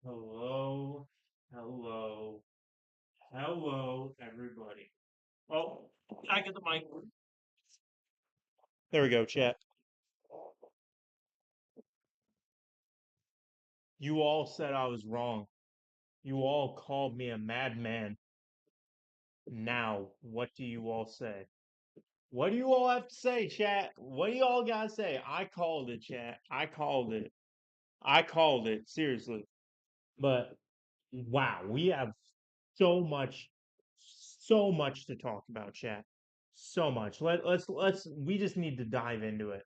Hello, hello, hello, everybody. Oh, I get the mic. There we go, chat. You all said I was wrong. You all called me a madman. Now, what do you all say? What do you all have to say, chat? What do you all gotta say? I called it, chat. I called it. I called it, seriously. But wow, we have so much, so much to talk about, chat. So much. Let's we just need to dive into it.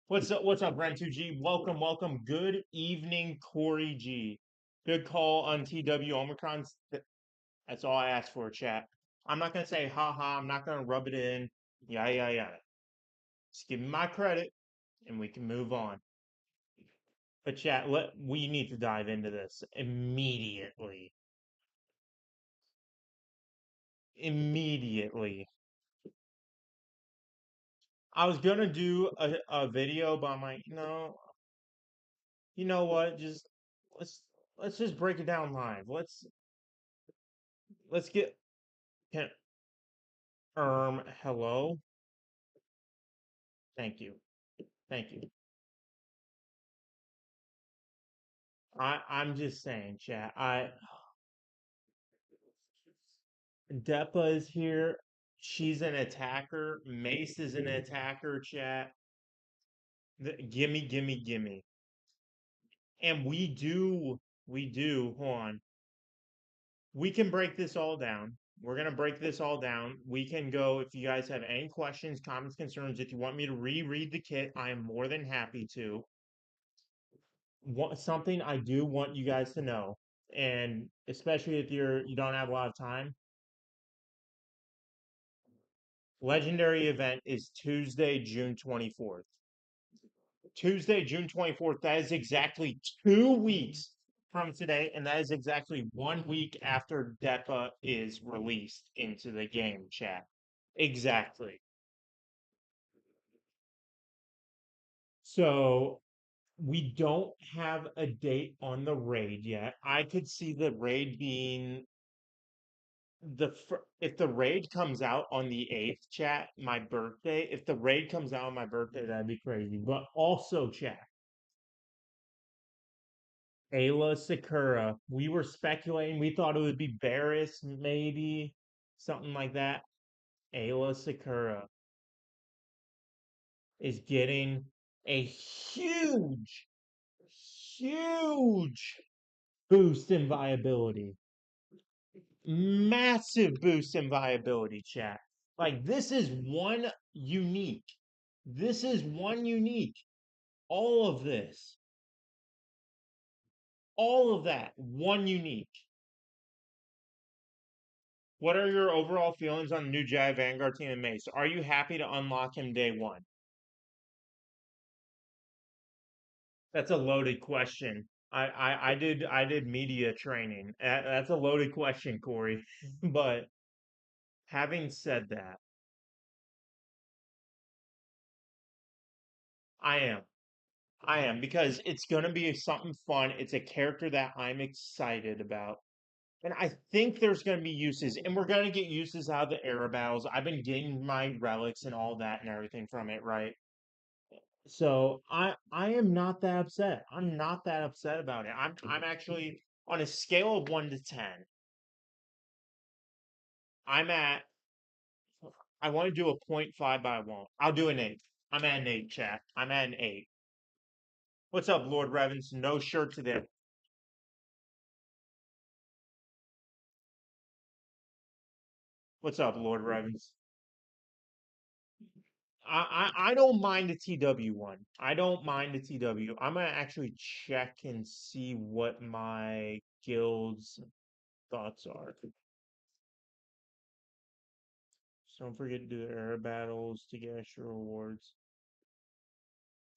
What's up, Ren 2G? Welcome, welcome. Good evening, Corey G. Good call on TW Omicron. That's all I asked for, chat. I'm not gonna say haha, I'm not gonna rub it in. Yeah. Just give me my credit and we can move on. But chat, we need to dive into this immediately. Immediately. I was gonna do a video, but I'm like, no, you know what? Just let's let's just break it down live. Let's get can hello. Thank you. Thank you. I'm just saying, chat. Depa is here. She's an attacker. Mace is an attacker, chat. Gimme. And we do, hold on. We can break this all down. We're gonna break this all down. We can go if you guys have any questions, comments, concerns. If you want me to reread the kit, I am more than happy to. Something I do want you guys to know, and especially if you don't have a lot of time, legendary event is Tuesday, June 24th. Tuesday, June 24th. That is exactly 2 weeks from today, and that is exactly 1 week after DEPA is released into the game, chat. Exactly. So we don't have a date on the raid yet. I could see the raid being if the raid comes out on the 8th, chat, my birthday, if the raid comes out on my birthday, that'd be crazy. But also, chat, Ayla Sakura, we were speculating, we thought it would be Barris, maybe something like that. Ayla Sakura is getting a huge boost in viability. Massive boost in viability, chat. Like, this is one unique. This is one unique. All of this, all of that, one unique. What are your overall feelings on the new Jai Vanguard team and Mace? Are you happy to unlock him day one? That's a loaded question. I did media training. That's a loaded question, Corey. But having said that, I am. I am because it's going to be something fun. It's a character that I'm excited about. And I think there's going to be uses, and we're going to get uses out of the era battles. I've been getting my relics and all that and everything from it, right? So I am not that upset. I'm not that upset about it. I'm actually on a scale of 1 to 10. I'm at I want to do a point 0.5, but I won't. I'll do an 8. I'm at an 8, chat. I'm at an 8. What's up, Lord Revens? No shirt today. What's up, Lord Revens? I don't mind the TW one. I don't mind the TW. I'm gonna actually check and see what my guild's thoughts are. So don't forget to do the air battles to get extra rewards.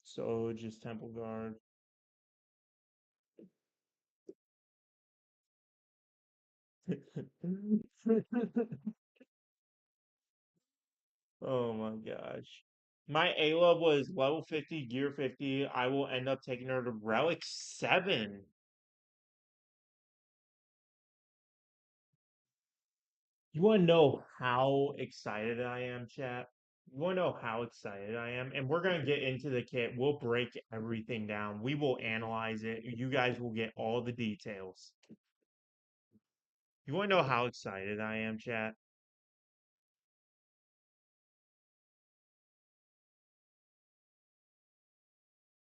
So just Temple Guard. Oh my gosh. My Ayla was level 50, gear 50. I will end up taking her to Relic 7. You want to know how excited I am, chat? You want to know how excited I am? And we're going to get into the kit. We'll break everything down. We will analyze it. You guys will get all the details. You want to know how excited I am, chat?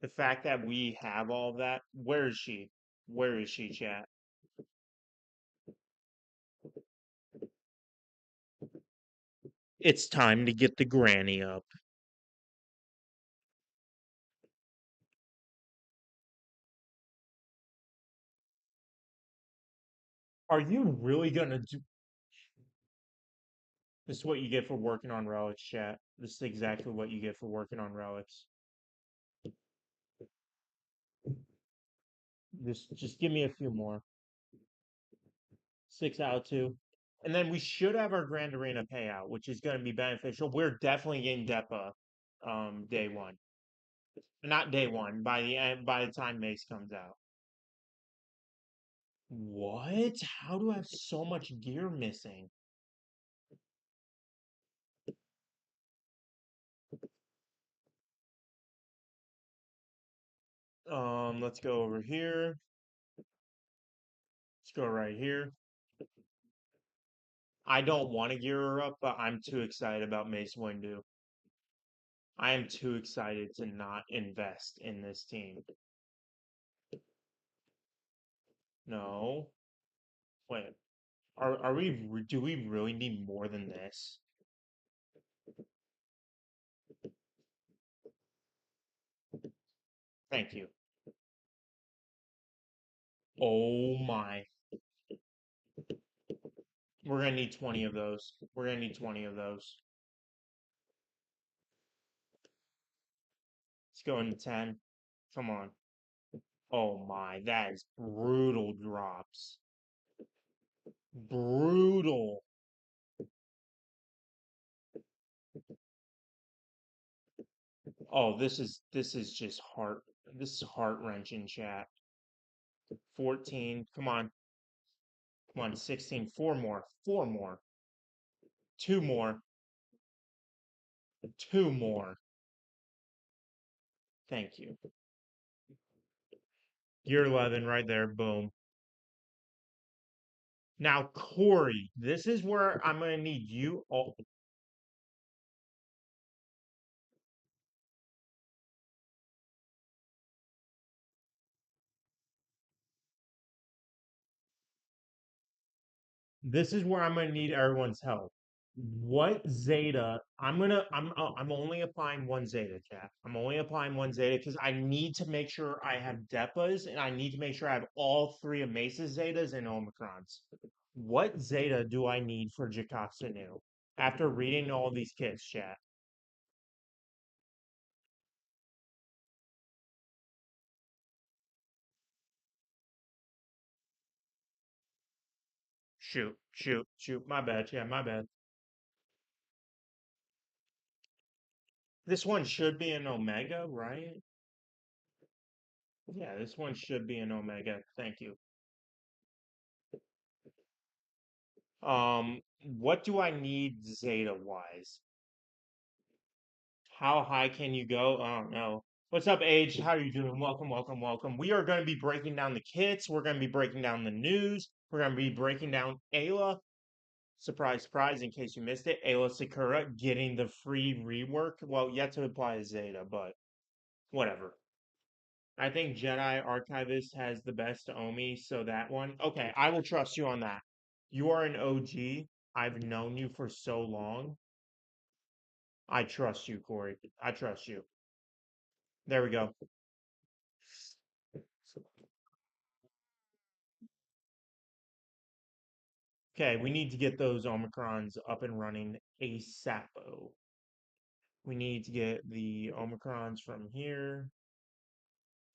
The fact that we have all of that. Where is she? Where is she, chat? It's time to get the granny up. Are you really going to do this? Is what you get for working on relics, chat. This is exactly what you get for working on relics. Just give me a few more. 6 out of 2. And then we should have our Grand Arena payout, which is going to be beneficial. We're definitely getting Depa day one. Not day one, by the end, by the time Mace comes out. What? How do I have so much gear missing? Let's go over here. Let's go right here. I don't want to gear her up, but I'm too excited about Mace Windu. I am too excited to not invest in this team. No. Wait. Are we do we really need more than this? Thank you. Oh my. We're gonna need 20 of those. We're gonna need 20 of those. Let's go into 10. Come on. Oh my, that is brutal drops. Brutal. Oh, this is just this is heart-wrenching, chat. 14. Come on. Come on, 16. Four more. Four more. Two more. Two more. Thank you. Gear 11 right there. Boom. Now, Corey, this is where I'm going to need you. Oh, this is where I'm going to need everyone's help. What Zeta? I'm only applying one Zeta, chat. I'm only applying one Zeta because I need to make sure I have Depas and I need to make sure I have all three of Mace's Zetas and Omicrons. What Zeta do I need for Jacasanu? After reading all these kits, chat. Shoot, shoot, shoot. My bad, yeah, my bad. This one should be an Omega, right? Yeah, this one should be an Omega. Thank you. What do I need Zeta wise? How high can you go? Oh no. What's up, Age? How are you doing? Welcome, welcome, welcome. We are going to be breaking down the kits. We're going to be breaking down the news. We're going to be breaking down Ayla. Surprise, surprise, in case you missed it. Ayla Sakura getting the free rework. Well, yet to apply Zeta, but whatever. I think Jedi Archivist has the best Omi, so that one. Okay, I will trust you on that. You are an OG. I've known you for so long. I trust you, Corey. I trust you. There we go. Okay, we need to get those Omicrons up and running ASAPO. We need to get the Omicrons from here.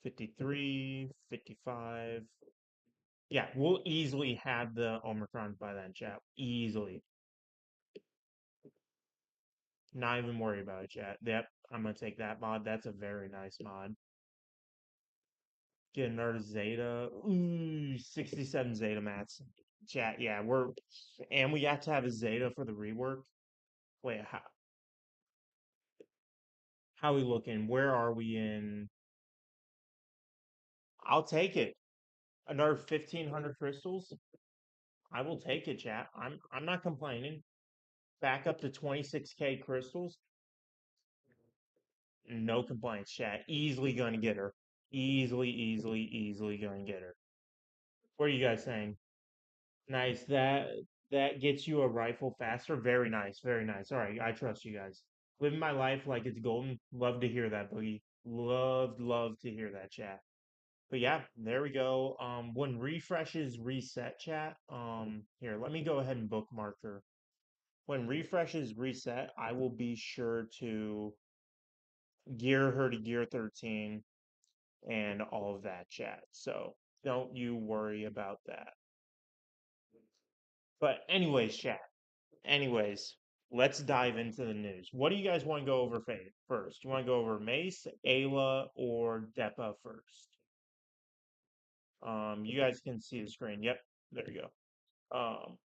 53, 55. Yeah, we'll easily have the Omicrons by then, chat. Easily. Not even worry about it, chat. Yep, I'm gonna take that mod. That's a very nice mod. Get another Zeta. Ooh, 67 Zeta mats. Chat, yeah, and we got to have a Zeta for the rework. Wait, how we looking? Where are we in? I'll take it. Another 1,500 crystals. I will take it, chat. I'm not complaining. Back up to 26K crystals. No complaints, chat. Easily gonna get her. Easily gonna get her. What are you guys saying? Nice. That gets you a rifle faster. Very nice. Very nice. All right, I trust you guys. Living my life like it's golden. Love to hear that, Boogie. Love to hear that, chat. But yeah, there we go. When refreshes reset, chat. Here, let me go ahead and bookmark her. When refreshes reset, I will be sure to gear her to gear 13 and all of that, chat. So don't you worry about that. But anyways, chat. Anyways, let's dive into the news. What do you guys want to go over first? You want to go over Mace, Ayla, or Depa first? You guys can see the screen. Yep, there you go.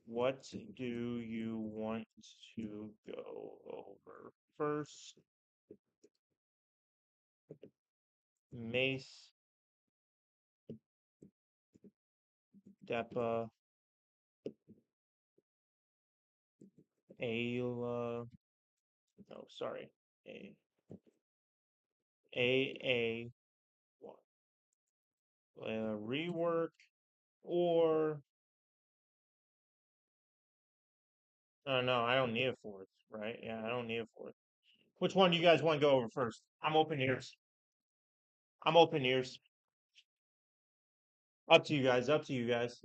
What do you want to go over first? Mace, Depa, Ayla. No, sorry. A one. Rework or no, I don't need a fourth, right? Yeah, I don't need a fourth. Which one do you guys want to go over first? I'm open ears. I'm open ears. Up to you guys. Up to you guys.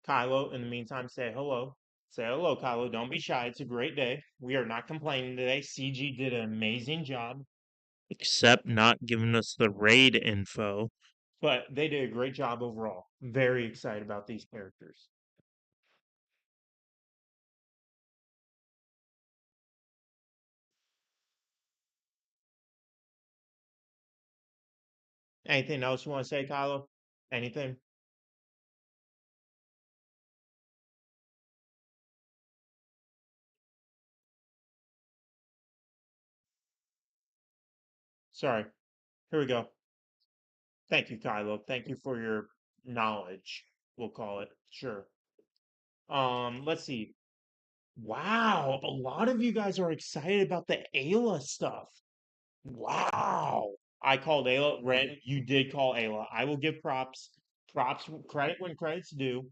Kylo, in the meantime, say hello. Say hello, Kylo. Don't be shy. It's a great day. We are not complaining today. CG did an amazing job, except not giving us the raid info. But they did a great job overall. Very excited about these characters. Anything else you want to say, Kylo? Anything? Sorry. Here we go. Thank you, Kylo. Thank you for your knowledge. We'll call it. Sure. Let's see. Wow, a lot of you guys are excited about the Ayla stuff. Wow. I called Ayla. Ren, you did call Ayla. I will give props. Props, credit when credit's due.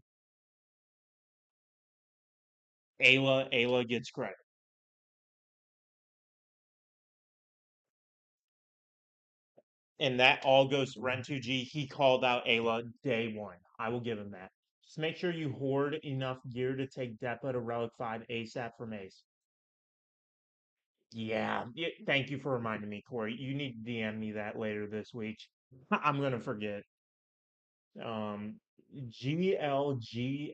Ayla gets credit. And that all goes to Ren 2G. He called out Ayla day one. I will give him that. Just make sure you hoard enough gear to take Depa to Relic 5 ASAP from Mace. Yeah, thank you for reminding me, Corey. You need to DM me that later this week. I'm gonna forget. Um, GLGMMW,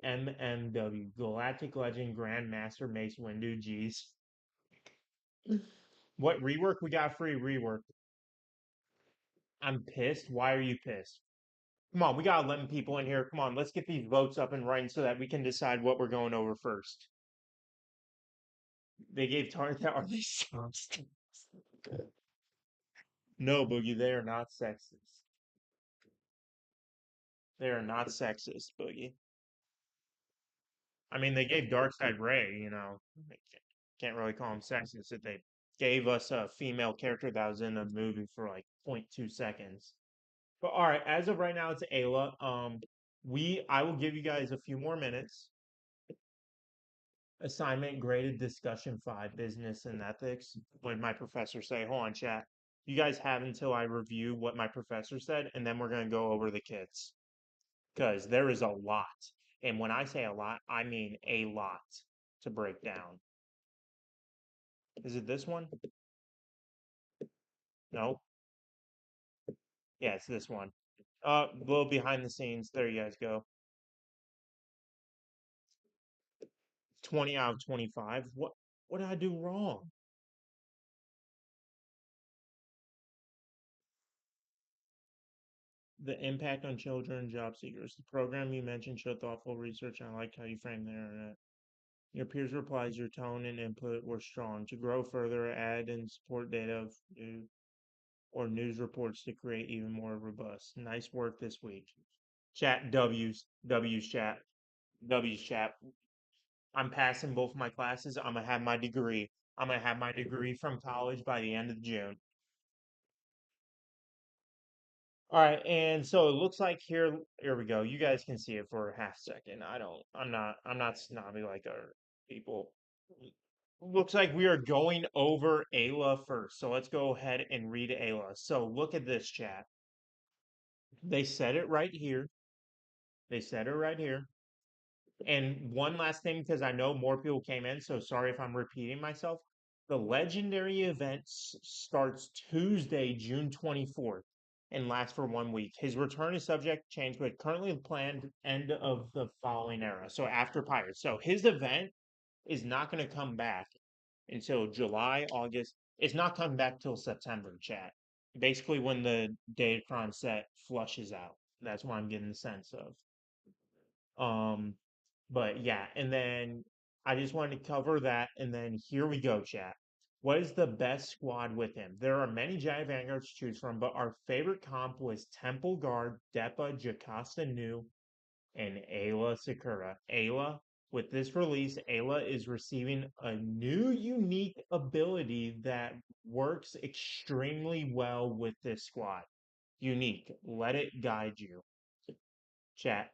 Galactic Legend Grandmaster Mace Windu. G's. What rework? We got free rework. I'm pissed. Why are you pissed? Come on, we got 11 people in here. Come on, let's get these votes up and running so that we can decide what we're going over first. They gave Tarth. Are they sexist? No, Boogie, they are not sexist. They are not sexist, Boogie. I mean, they gave Darkseid Ray, they can't really call him sexist if they gave us a female character that was in a movie for like 0.2 seconds. But all right, as of right now, it's Ayla. I will give you guys a few more minutes. Assignment graded discussion 5, business and ethics. What did my professor say? Hold on, chat. You guys have until I review what my professor said, and then we're gonna go over the kits because there is a lot. And when I say a lot, I mean a lot to break down. Is it this one? No. Yeah, it's this one. Little behind the scenes. There you guys go. 20 out of 25. What did I do wrong? The impact on children and job seekers. The program you mentioned showed thoughtful research, and I liked how you framed the internet. Your peers' replies, your tone and input were strong. To grow further, add and support data of or news reports to create even more robust. Nice work this week. Chat W's chat. W's chat. I'm passing both my classes. I'm gonna have my degree. I'm gonna have my degree from college by the end of June. All right, and so it looks like here we go. You guys can see it for a half second. I'm not snobby like our people. Looks like we are going over Ayla first. So let's go ahead and read Ayla. So look at this chat. They said it right here. They said it right here. And one last thing, because I know more people came in, so sorry if I'm repeating myself. The legendary event starts Tuesday, June 24th, and lasts for 1 week. His return is subject to change, but currently planned end of the following era. So after Pirates. So his event is not going to come back until July, August. It's not coming back till September, chat. Basically, when the Datacron set flushes out. That's what I'm getting the sense of. But yeah, and then I just wanted to cover that, and then here we go, chat. What is the best squad with him? There are many Giant Vanguards to choose from, but our favorite comp was Temple Guard, Depa, Jocasta Nu, and Ayla Sakura. Ayla, with this release, Ayla is receiving a new unique ability that works extremely well with this squad. Unique. Let it guide you. Chat.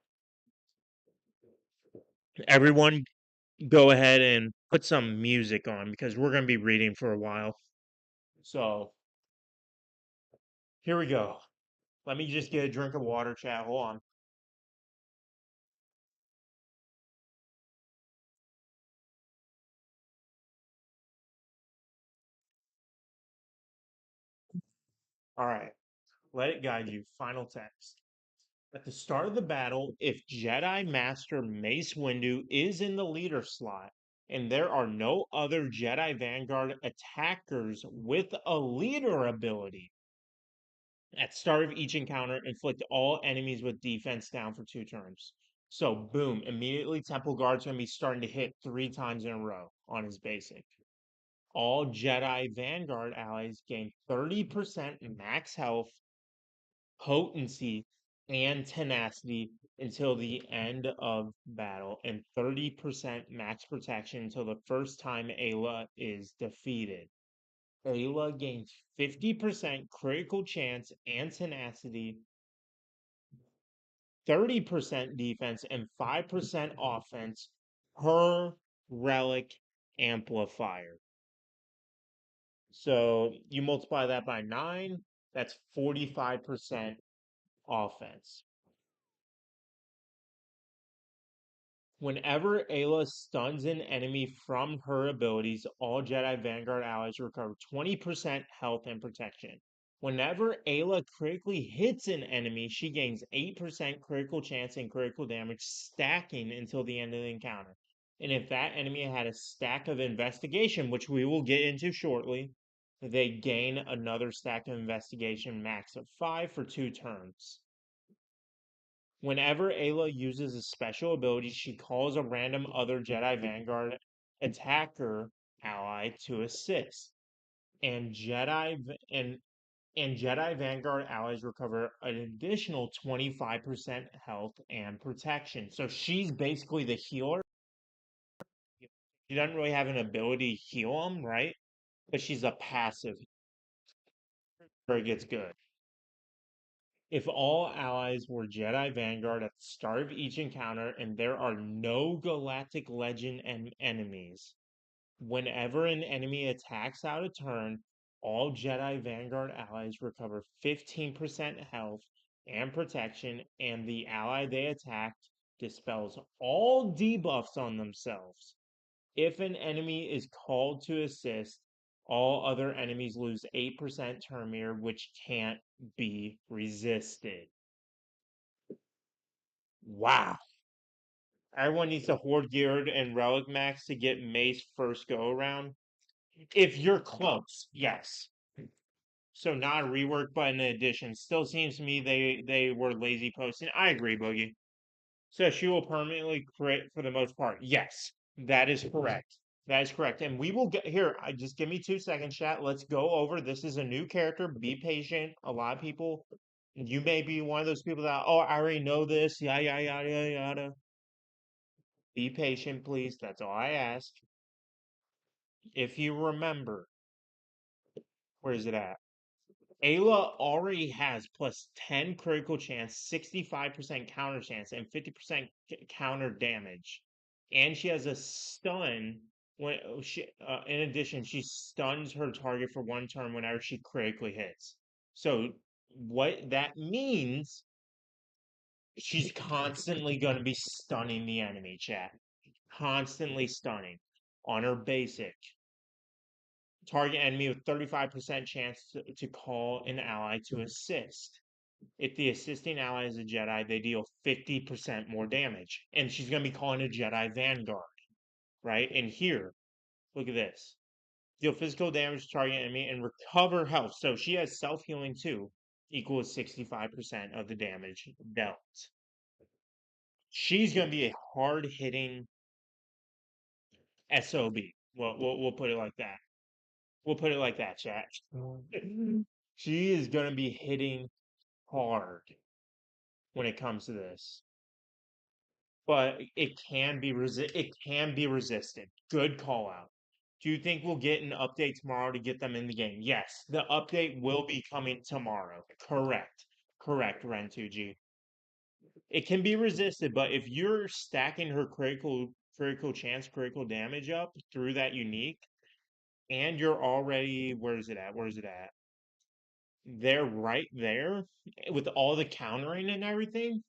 Everyone go ahead and put some music on because we're going to be reading for a while. So here we go. Let me just get a drink of water, chat. Hold on. All right. Let it guide you. Final text. At the start of the battle, if Jedi Master Mace Windu is in the leader slot, and there are no other Jedi Vanguard attackers with a leader ability, at start of each encounter, inflict all enemies with defense down for 2 turns. So boom, immediately Temple Guard's gonna be starting to hit 3 times in a row on his basic. All Jedi Vanguard allies gain 30% max health, potency, and tenacity until the end of battle, and 30% max protection until the first time Ayla is defeated. Ayla gains 50% critical chance and tenacity, 30% defense, and 5% offense per relic amplifier. So you multiply that by 9, that's 45% offense. Whenever Ayla stuns an enemy from her abilities, all Jedi Vanguard allies recover 20% health and protection. Whenever Ayla critically hits an enemy, she gains 8% critical chance and critical damage, stacking until the end of the encounter. And if that enemy had a stack of investigation, which we will get into shortly, they gain another stack of investigation, max of 5 for 2 turns. Whenever Ayla uses a special ability, she calls a random other Jedi Vanguard attacker ally to assist. And Jedi Vanguard allies recover an additional 25% health and protection. So she's basically the healer. She doesn't really have an ability to heal them, right? But she's a passive where it gets good. If all allies were Jedi Vanguard at the start of each encounter and there are no Galactic Legend enemies, whenever an enemy attacks out a turn, all Jedi Vanguard allies recover 15% health and protection, and the ally they attacked dispels all debuffs on themselves. If an enemy is called to assist, all other enemies lose 8% turn meter, which can't be resisted. Wow. Everyone needs to hoard geared and relic max to get Mace first go around. If you're close, yes. So not a rework, but an addition. Still seems to me they were lazy posting. I agree, Boogie. So she will permanently crit for the most part. Yes, that is correct. That is correct. And we will get here. I just give me 2 seconds, chat. Let's go over. This is a new character. Be patient. A lot of people, you may be one of those people that, oh, I already know this. Yada yada yada yada. Be patient, please. That's all I ask. If you remember, where is it at? Ayla already has plus 10 critical chance, 65% counter chance, and 50% counter damage. And she has a stun when in addition, she stuns her target for 1 turn whenever she critically hits. So what that means, she's constantly going to be stunning the enemy, chat. Constantly stunning on her basic. Target enemy with 35% chance to call an ally to assist. If the assisting ally is a Jedi, they deal 50% more damage. And she's going to be calling a Jedi Vanguard, right? And here, look at this. Deal physical damage to target enemy and recover health. So she has self-healing too, equals 65% of the damage dealt. She's going to be a hard-hitting SOB. We'll put it like that. We'll put it like that, chat. She is going to be hitting hard when it comes to this. But it can be resisted. Good call out. Do you think we'll get an update tomorrow to get them in the game? Yes, the update will be coming tomorrow. Correct. Correct, Ren2G. It can be resisted, but if you're stacking her critical chance, critical damage up through that unique, and you're already where is it at? Where is it at? They're right there with all the countering and everything.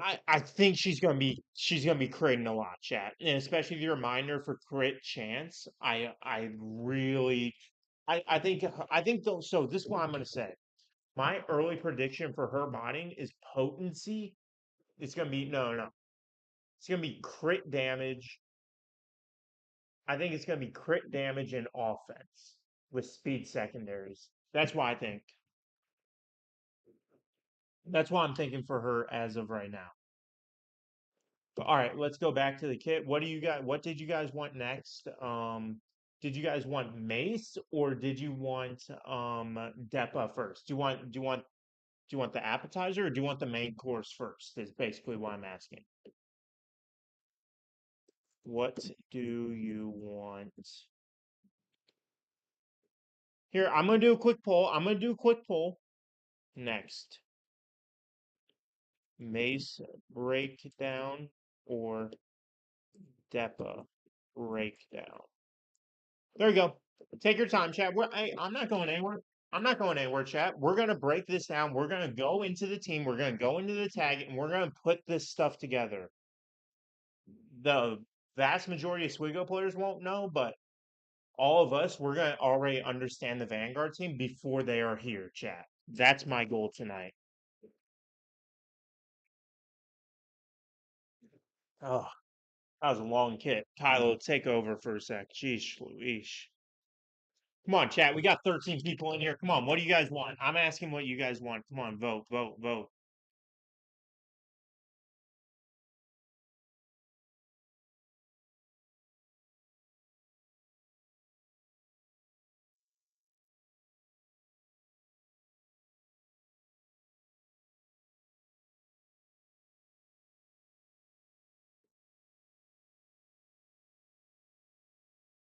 I think she's gonna be critting a lot, chat, and especially the reminder for crit chance. I really I think though. So this is what I'm gonna say. My early prediction for her botting is potency. It's gonna be no. It's gonna be crit damage. I think it's gonna be crit damage and offense with speed secondaries. That's why I think. That's why I'm thinking for her as of right now. All right, let's go back to the kit. What did you guys want next? Did you guys want Mace or did you want Depa first? Do you want the appetizer or do you want the main course first? Is basically what I'm asking. What do you want? Here, I'm gonna do a quick poll. Next. Mace breakdown or Depa breakdown. There you go. Take your time, chat. I'm not going anywhere. I'm not going anywhere, chat. We're going to break this down. We're going to go into the team. We're going to go into the tag, and we're going to put this stuff together. The vast majority of SWGOH players won't know, but all of us, we're going to already understand the Vanguard team before they are here, chat. That's my goal tonight. Oh, that was a long kit. Kylo, take over for a sec. Jeez Louise. Come on, chat. We got 13 people in here. Come on. What do you guys want? I'm asking what you guys want. Come on, vote, vote, vote.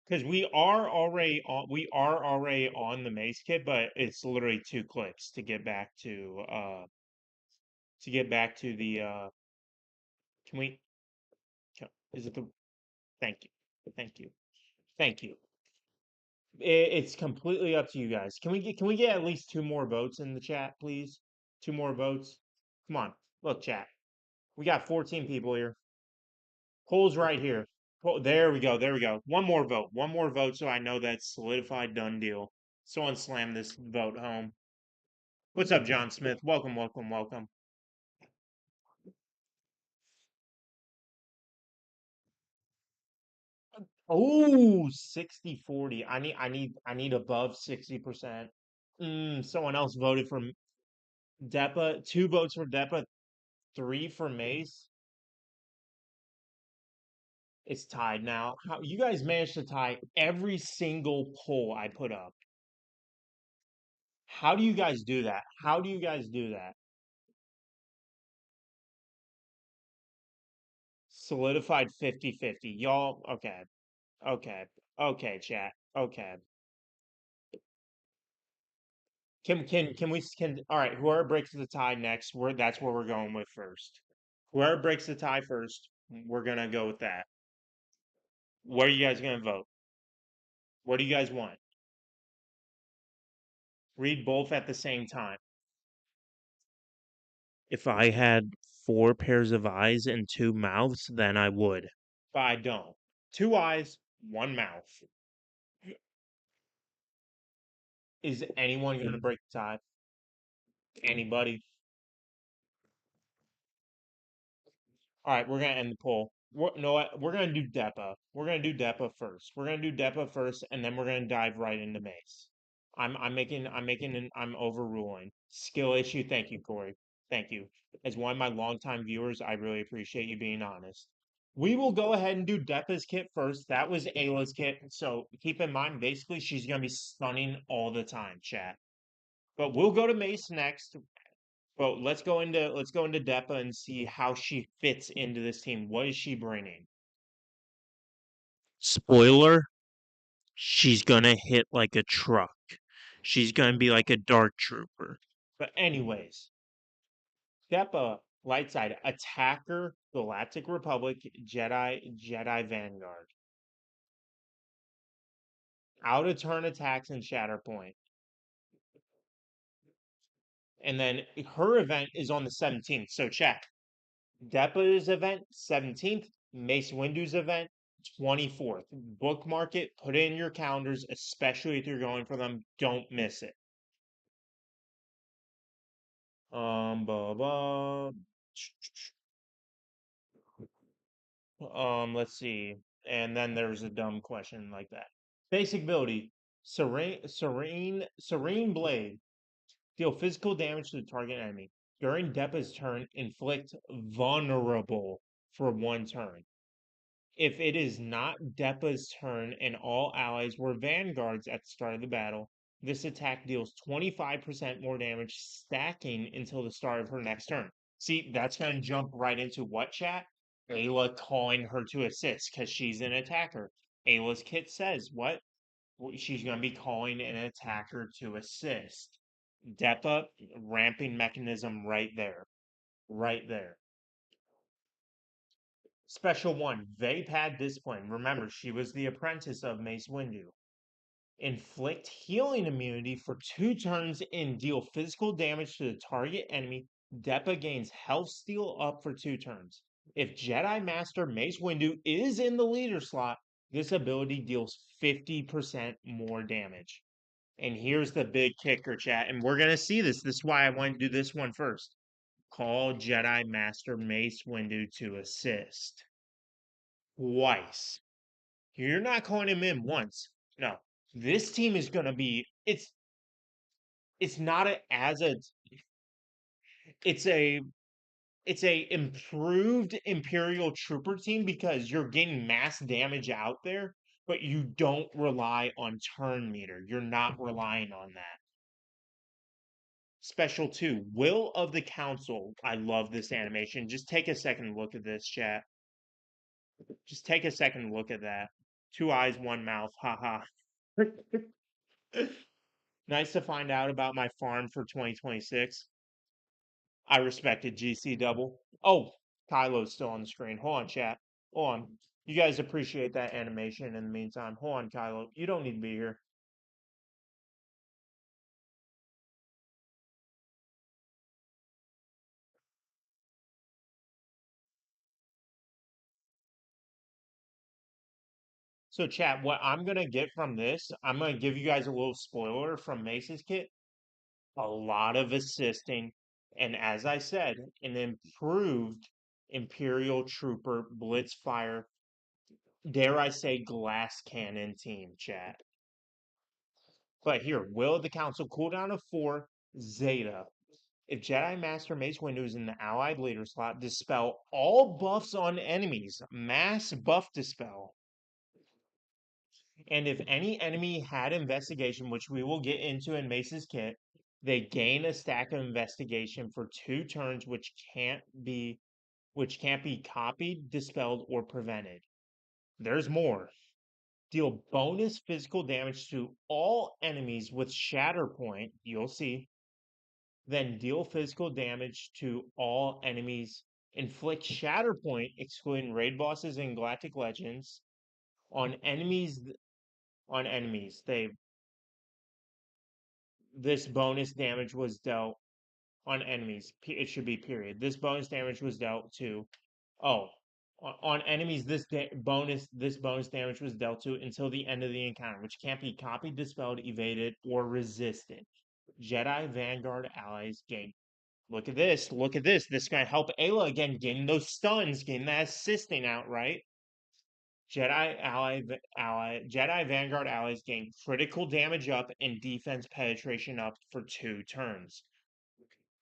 Because we are already on the Mace kit, but it's literally 2 clicks to get back to the can we is it the thank you. Thank you. Thank you. It's completely up to you guys. Can we get at least 2 more votes in the chat, please? 2 more votes. Come on. Look, chat. We got 14 people here. Polls right here. There we go. There we go. One more vote. One more vote so I know that's solidified, done deal. Someone slam this vote home. What's up, John Smith? Welcome, welcome, welcome. Oh, 60-40. I need above 60%. Someone else voted for Depa. 2 votes for Depa, 3 for Mace. It's tied now. How you guys managed to tie every single poll I put up? How do you guys do that? How do you guys do that? Solidified 50-50. Y'all, okay. Okay. Okay, chat. Okay. Can all right, whoever breaks the tie next, that's where we're going with first. Whoever breaks the tie first, we're gonna go with that. What are you guys gonna vote? What do you guys want? Read both at the same time. If I had 4 pairs of eyes and 2 mouths, then I would. But I don't. 2 eyes, 1 mouth. Is anyone gonna break the tie? Anybody? All right, we're gonna end the poll. No, we're gonna do Depa. We're gonna do Depa first. We're gonna do Depa first, and then we're gonna dive right into Mace. I'm overruling. Skill issue. Thank you, Corey. Thank you. As one of my longtime viewers, I really appreciate you being honest. We will go ahead and do Depa's kit first. That was Ayla's kit, so keep in mind, basically, she's gonna be stunning all the time, chat. But we'll go to Mace next. Well, let's go into Depa and see how she fits into this team. What is she bringing? Spoiler, she's gonna hit like a truck. She's gonna be like a dark trooper. But anyways, Depa, light side, attacker, Galactic Republic, Jedi Vanguard. Out of turn attacks and Shatterpoint. And then her event is on the 17th. So check. Depa's event, 17th. Mace Windu's event, 24th. Bookmark it, put it in your calendars, especially if you're going for them. Don't miss it. Blah, blah. Let's see. And then there's a dumb question like that. Basic ability. Serene Blade. Deal physical damage to the target enemy. During Depa's turn, inflict vulnerable for 1 turn. If it is not Depa's turn and all allies were vanguards at the start of the battle, this attack deals 25% more damage, stacking until the start of her next turn. See, that's going to jump right into what, chat? Ayla calling her to assist because she's an attacker. Ayla's kit says what? She's going to be calling an attacker to assist. Depa, ramping mechanism right there. Right there. Special 1, Vapad Discipline. Remember, she was the apprentice of Mace Windu. Inflict healing immunity for 2 turns and deal physical damage to the target enemy. Depa gains health steal up for 2 turns. If Jedi Master Mace Windu is in the leader slot, this ability deals 50% more damage. And here's the big kicker, chat. And we're going to see this. This is why I want to do this one first. Call Jedi Master Mace Windu to assist. Twice. You're not calling him in once. No. This team is going to be it's not a as a it's a it's a improved Imperial Trooper team because you're getting mass damage out there, but you don't rely on turn meter. You're not relying on that. Special 2, Will of the Council. I love this animation. Just take a second look at this, chat. Just take a second look at that. 2 eyes, 1 mouth. Haha. Nice to find out about my farm for 2026. I respected GC double. Oh, Kylo's still on the screen. Hold on, chat. Hold on. You guys appreciate that animation in the meantime. Hold on, Kylo. You don't need to be here. So, chat, what I'm going to get from this, I'm going to give you guys a little spoiler from Mace's kit. A lot of assisting. And as I said, an improved Imperial Trooper Blitzfire dare I say, glass cannon team, chat. But here, will of the council cooldown of 4, Zeta. If Jedi Master Mace Windu is in the allied leader slot, dispel all buffs on enemies. Mass buff dispel. And if any enemy had investigation, which we will get into in Mace's kit, they gain a stack of investigation for 2 turns, which can't be copied, dispelled, or prevented. There's more. Deal bonus physical damage to all enemies with Shatter Point. You'll see. Then deal physical damage to all enemies. Inflict Shatter Point, excluding raid bosses and Galactic Legends, on enemies. This bonus damage was dealt on enemies. It should be period. This bonus damage was dealt to. Oh, on enemies, this bonus damage was dealt to until the end of the encounter, which can't be copied, dispelled, evaded, or resisted. Jedi Vanguard allies gain. Look at this. Look at this. This is going to help Ayla again, getting those stuns, getting that assisting out, right? Jedi Vanguard allies gain critical damage up and defense penetration up for 2 turns.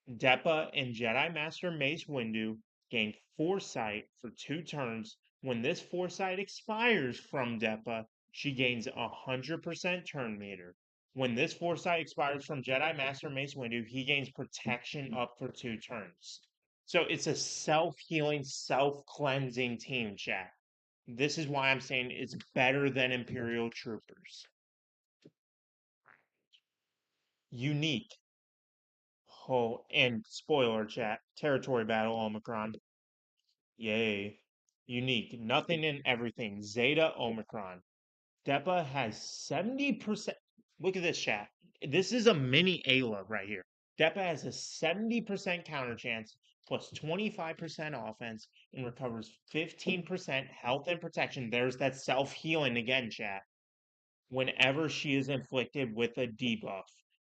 Depa and Jedi Master Mace Windu gain Foresight for 2 turns. When this Foresight expires from Depa, she gains 100% turn meter. When this Foresight expires from Jedi Master Mace Windu, he gains protection up for 2 turns. So it's a self-healing, self-cleansing team, chat. This is why I'm saying it's better than Imperial Troopers. Unique. Oh, and spoiler chat, territory battle Omicron. Yay. Unique. Nothing and everything. Zeta Omicron. Depa has 70%. Look at this chat. This is a mini Ayla right here. Depa has a 70% counter chance plus 25% offense and recovers 15% health and protection. There's that self-healing again, chat. Whenever she is inflicted with a debuff.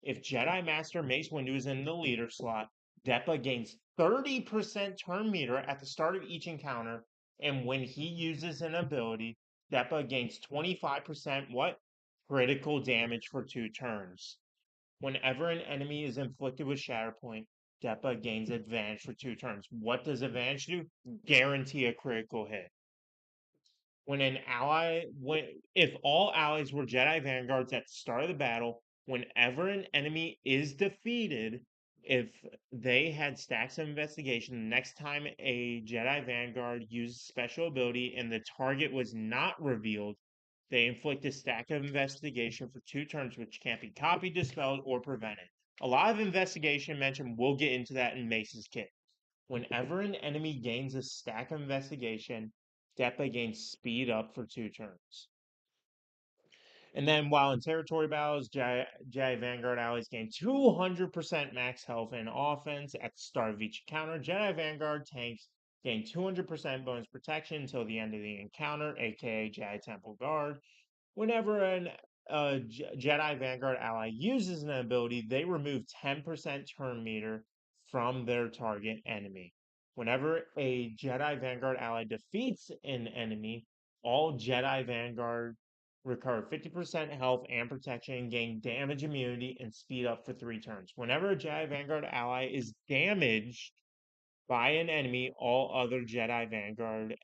If Jedi Master Mace Windu is in the leader slot, Depa gains 30% turn meter at the start of each encounter, and when he uses an ability, Depa gains 25% what? Critical damage for 2 turns. Whenever an enemy is inflicted with Shatterpoint, Depa gains advantage for 2 turns. What does advantage do? Guarantee a critical hit. If all allies were Jedi Vanguards at the start of the battle, whenever an enemy is defeated, if they had stacks of investigation, the next time a Jedi Vanguard used special ability and the target was not revealed, they inflict a stack of investigation for 2 turns, which can't be copied, dispelled, or prevented. A lot of investigation mentioned. We'll get into that in Mace's kit. Whenever an enemy gains a stack of investigation, Depa gains speed up for 2 turns. And then while in territory battles, Jedi Vanguard allies gain 200% max health and offense at the start of each encounter. Jedi Vanguard tanks gain 200% bonus protection until the end of the encounter, aka Jedi Temple Guard. Whenever an Jedi Vanguard ally uses an ability, they remove 10% turn meter from their target enemy. Whenever a Jedi Vanguard ally defeats an enemy, all Jedi Vanguard recover 50% health and protection and gain damage immunity and speed up for 3 turns. Whenever a Jedi Vanguard ally is damaged by an enemy, all other Jedi Vanguard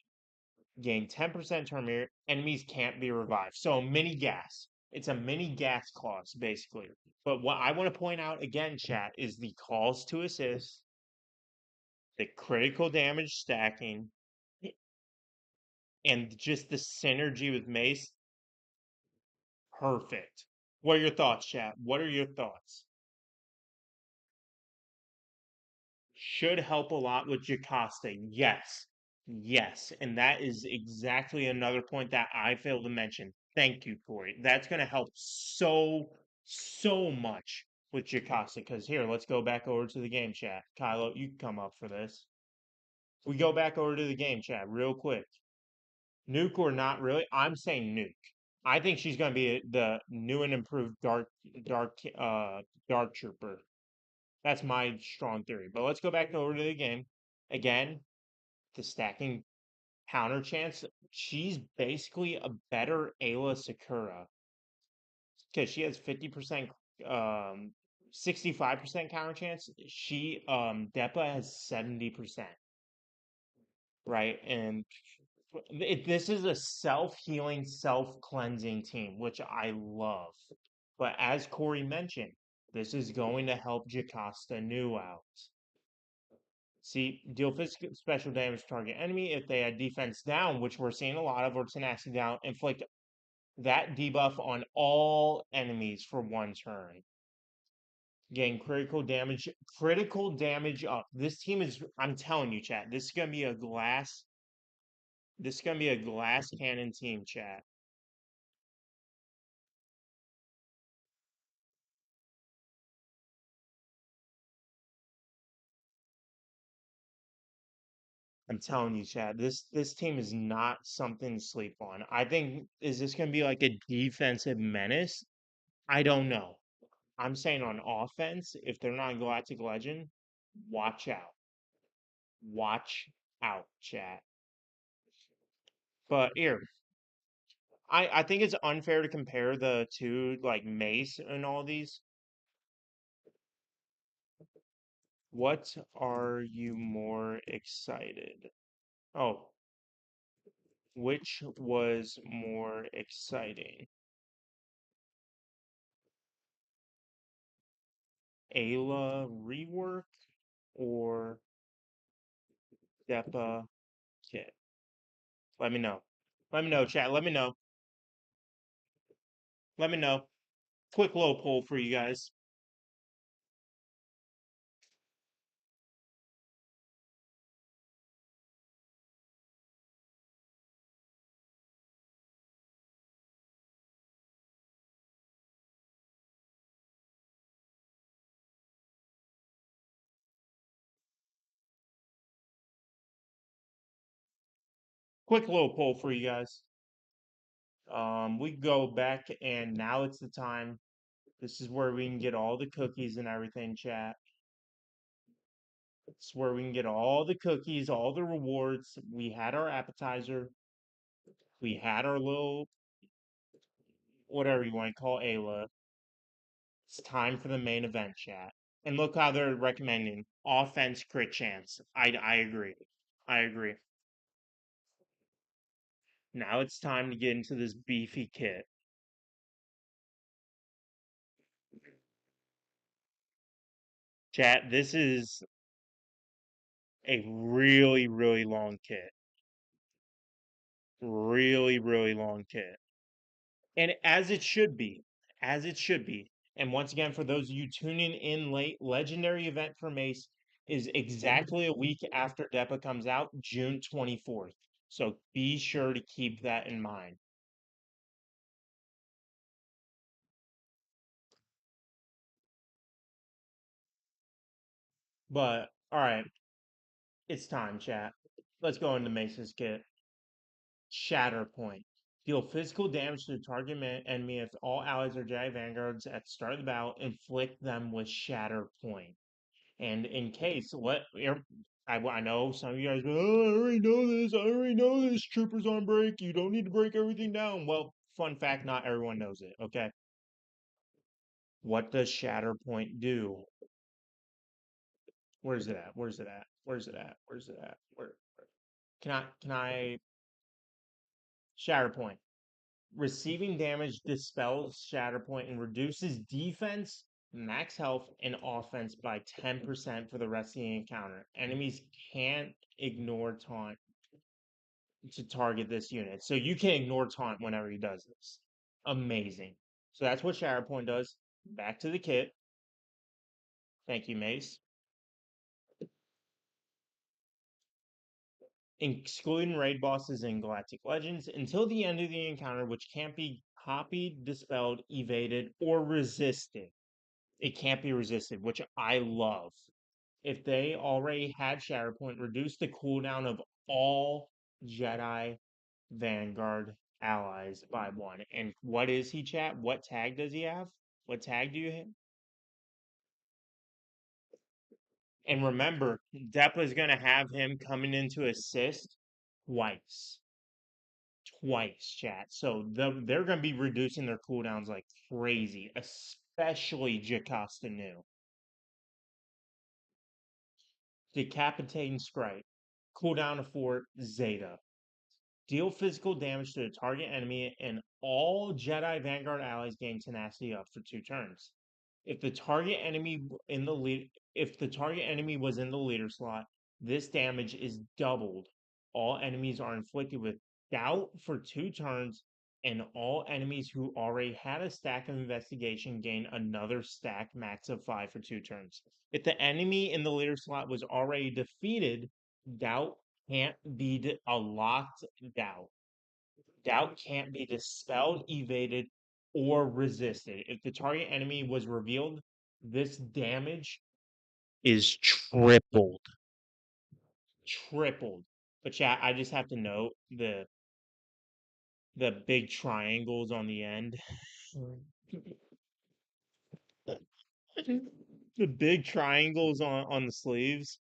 gain 10% turn meter. Enemies can't be revived. So a mini gas. It's a mini gas clause, basically. But what I want to point out again, chat, is the calls to assist, the critical damage stacking, and just the synergy with Mace. Perfect. What are your thoughts, chat? What are your thoughts? Should help a lot with Jocasta. Yes. Yes. And that is exactly another point that I failed to mention. Thank you, Corey. That's going to help so much with Jocasta. Because here, let's go back over to the game chat. Kylo, you can come up for this. We go back over to the game chat real quick. Nuke or not really? I'm saying nuke. I think she's going to be the new and improved dark trooper. That's my strong theory. But let's go back over to the game. Again, the stacking counter chance, she's basically a better Ayla Sakura because she has 50%, um, 65% counter chance. Depa has 70%, right? And this is a self-healing, self-cleansing team, which I love. But as Corey mentioned, this is going to help Jocasta Nu out. See, deal physical special damage to target enemy if they had defense down, which we're seeing a lot of, or tenacity down. Inflict that debuff on all enemies for 1 turn. Gain critical damage up. This team is, I'm telling you, chat, this is gonna be a glass cannon team, chat. I'm telling you, Chad, this team is not something to sleep on. I think is this going to be like a defensive menace? I don't know. I'm saying on offense, if they're not Galactic Legend, watch out. Watch out, chat. But here, I think it's unfair to compare the two, like Mace and all these. What are you more excited? Oh, which was more exciting? Ayla rework or Depa kit? Let me know. Let me know, chat. Let me know. Let me know. Quick low poll for you guys. Quick low poll for you guys. We go back and now it's the time. This is where we can get all the cookies and everything, chat. It's where we can get all the cookies, all the rewards. We had our appetizer. We had our little whatever you want to call Ayla. It's time for the main event, chat. And look how they're recommending offense crit chance. I agree. I agree. Now it's time to get into this beefy kit. Chat, this is a really, really long kit. Really, really long kit. And as it should be. As it should be. And once again, for those of you tuning in late, Legendary event for Mace is exactly a week after Depa comes out, June 24th. So be sure to keep that in mind. But, alright, it's time, chat. Let's go into Mace's kit. Shatter Point. Deal physical damage to the target enemy if all allies are Jedi Vanguards at the start of the battle. Inflict them with Shatter Point. And in case, I know some of you guys go, oh, I already know this. I already know this. Troopers on break. You don't need to break everything down. Well, fun fact, not everyone knows it. Okay. What does Shatter Point do? Where's it at? Where's it at? Where's it at? Where's it at? Where? Can I Shatter Point? Receiving damage dispels Shatterpoint and reduces defense, max health, and offense by 10% for the rest of the encounter. Enemies can't ignore taunt to target this unit. So you can ignore taunt whenever he does this. Amazing. So that's what Shatterpoint does. Back to the kit. Thank you, Mace. Excluding raid bosses in Galactic Legends until the end of the encounter, which can't be copied, dispelled, evaded, or resisted. It can't be resisted, which I love. If they already had Shatterpoint, reduce the cooldown of all Jedi Vanguard allies by 1. And what is he, chat? What tag does he have? What tag do you hit? And remember, Depa is going to have him coming in to assist twice. Twice, chat. So they're going to be reducing their cooldowns like crazy, especially Jocasta Nu. Decapitating Strike. Cooldown of 4, Zeta. Deal physical damage to the target enemy, and all Jedi Vanguard allies gain tenacity up for 2 turns. If the target enemy in the lead, if the target enemy was in the leader slot, this damage is doubled. All enemies are inflicted with doubt for 2 turns, and all enemies who already had a stack of investigation gain another stack max of 5 for 2 turns. If the enemy in the leader slot was already defeated, doubt can't be a locked doubt. Doubt can't be dispelled, evaded, or resisted. If the target enemy was revealed, this damage is tripled. Tripled. But chat, I just have to note the big triangles on the end. The big triangles on the sleeves.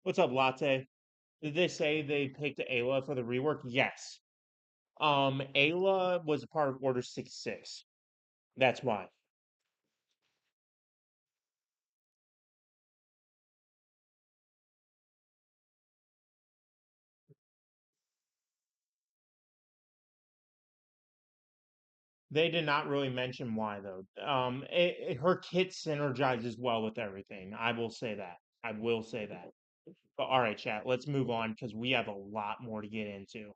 What's up, Latte? Did they say they picked Ayla for the rework? Yes. Ayla was a part of Order 66. That's why. They did not really mention why though. Her kit synergizes well with everything. I will say that. I will say that. But all right, chat. Let's move on because we have a lot more to get into.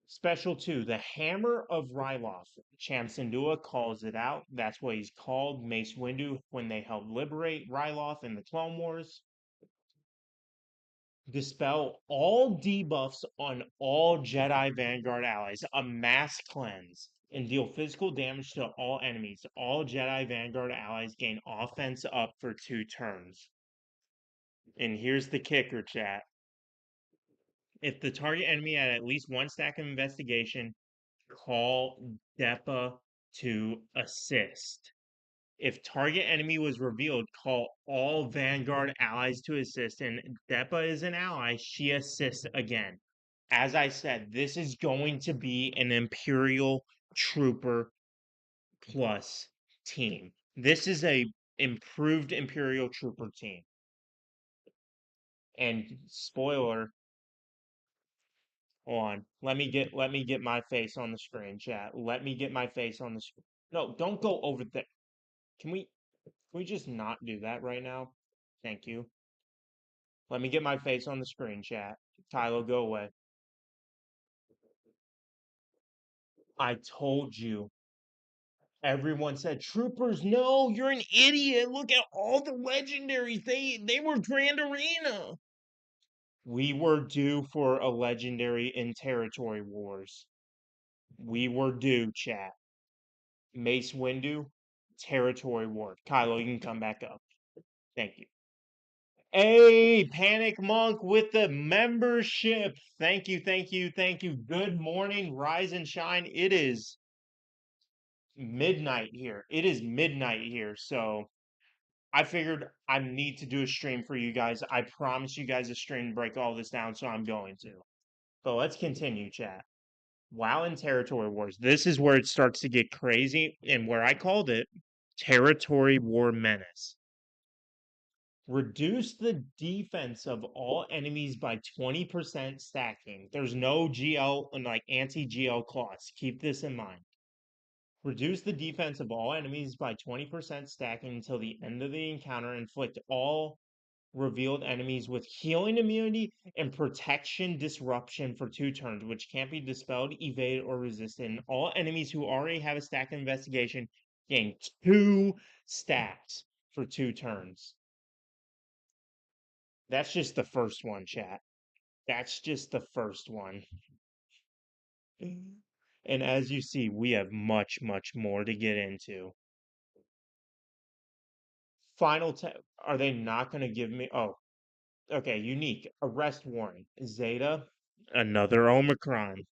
Special 2, the Hammer of Ryloth. Chamsindua calls it out. That's what he's called. Mace Windu when they helped liberate Ryloth in the Clone Wars. Dispel all debuffs on all Jedi Vanguard allies, a mass cleanse, and deal physical damage to all enemies. All Jedi Vanguard allies gain offense up for 2 turns. And here's the kicker, chat. If the target enemy had at least 1 stack of investigation, call Depa to assist. If target enemy was revealed, call all Vanguard allies to assist, and Depa is an ally, she assists again. As I said, this is going to be an Imperial Trooper Plus team. This is a improved Imperial Trooper team. And spoiler, hold on. Let me get my face on the screen, chat. Let me get my face on the screen. No, don't go over there. Can we just not do that right now? Thank you. Let me get my face on the screen, chat. Kylo, go away. I told you. Everyone said, Troopers, no, you're an idiot. Look at all the legendaries. They were Grand Arena. We were due for a legendary in Territory Wars. We were due, chat. Mace Windu, Territory War. Kylo, you can come back up. Thank you. Hey, Panic Monk with the membership. Thank you, thank you, thank you. Good morning, rise and shine. It is midnight here. It is midnight here. So I figured I need to do a stream for you guys. I promise you guys a stream to break all this down, so I'm going to. But let's continue, chat. WoW and Territory Wars. This is where it starts to get crazy and where I called it Territory War Menace. Reduce the defense of all enemies by 20% stacking. There's no GL and like anti-GL clause. Keep this in mind. Reduce the defense of all enemies by 20% stacking until the end of the encounter. Inflict all revealed enemies with healing immunity and protection disruption for 2 turns, which can't be dispelled, evaded, or resisted. And all enemies who already have a stack of investigation gain 2 stacks for 2 turns. That's just the first one, chat. That's just the first one. And as you see, we have much, much more to get into. Are they not going to give me? Oh, okay. Unique. Arrest warrant. Zeta. Another Omicron.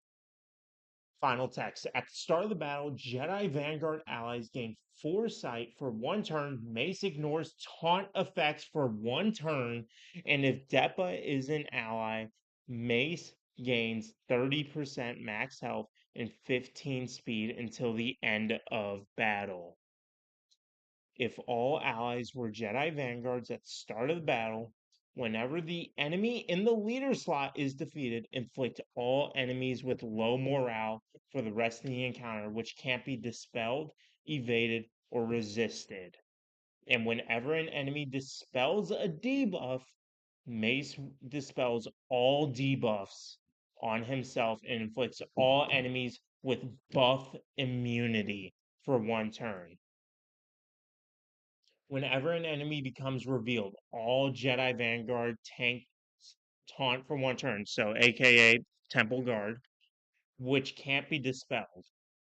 Final text. At the start of the battle, Jedi Vanguard allies gain foresight for 1 turn. Mace ignores taunt effects for 1 turn. And if Depa is an ally, Mace gains 30% max health and 15 speed until the end of battle. If all allies were Jedi Vanguards at the start of the battle, whenever the enemy in the leader slot is defeated, inflict all enemies with low morale for the rest of the encounter, which can't be dispelled, evaded, or resisted. And whenever an enemy dispels a debuff, Mace dispels all debuffs on himself and inflicts all enemies with buff immunity for 1 turn. Whenever an enemy becomes revealed, all Jedi Vanguard tanks taunt for 1 turn, so aka Temple Guard, which can't be dispelled.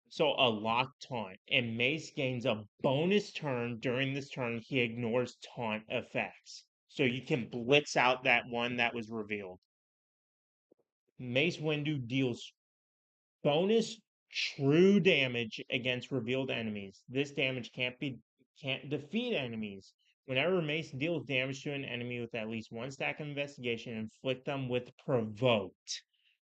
So a locked taunt, and Mace gains a bonus turn during this turn. He ignores taunt effects, so you can blitz out that one that was revealed. Mace Windu deals bonus true damage against revealed enemies. This damage can't defeat enemies. Whenever Mace deals damage to an enemy with at least 1 stack of investigation, inflict them with provoked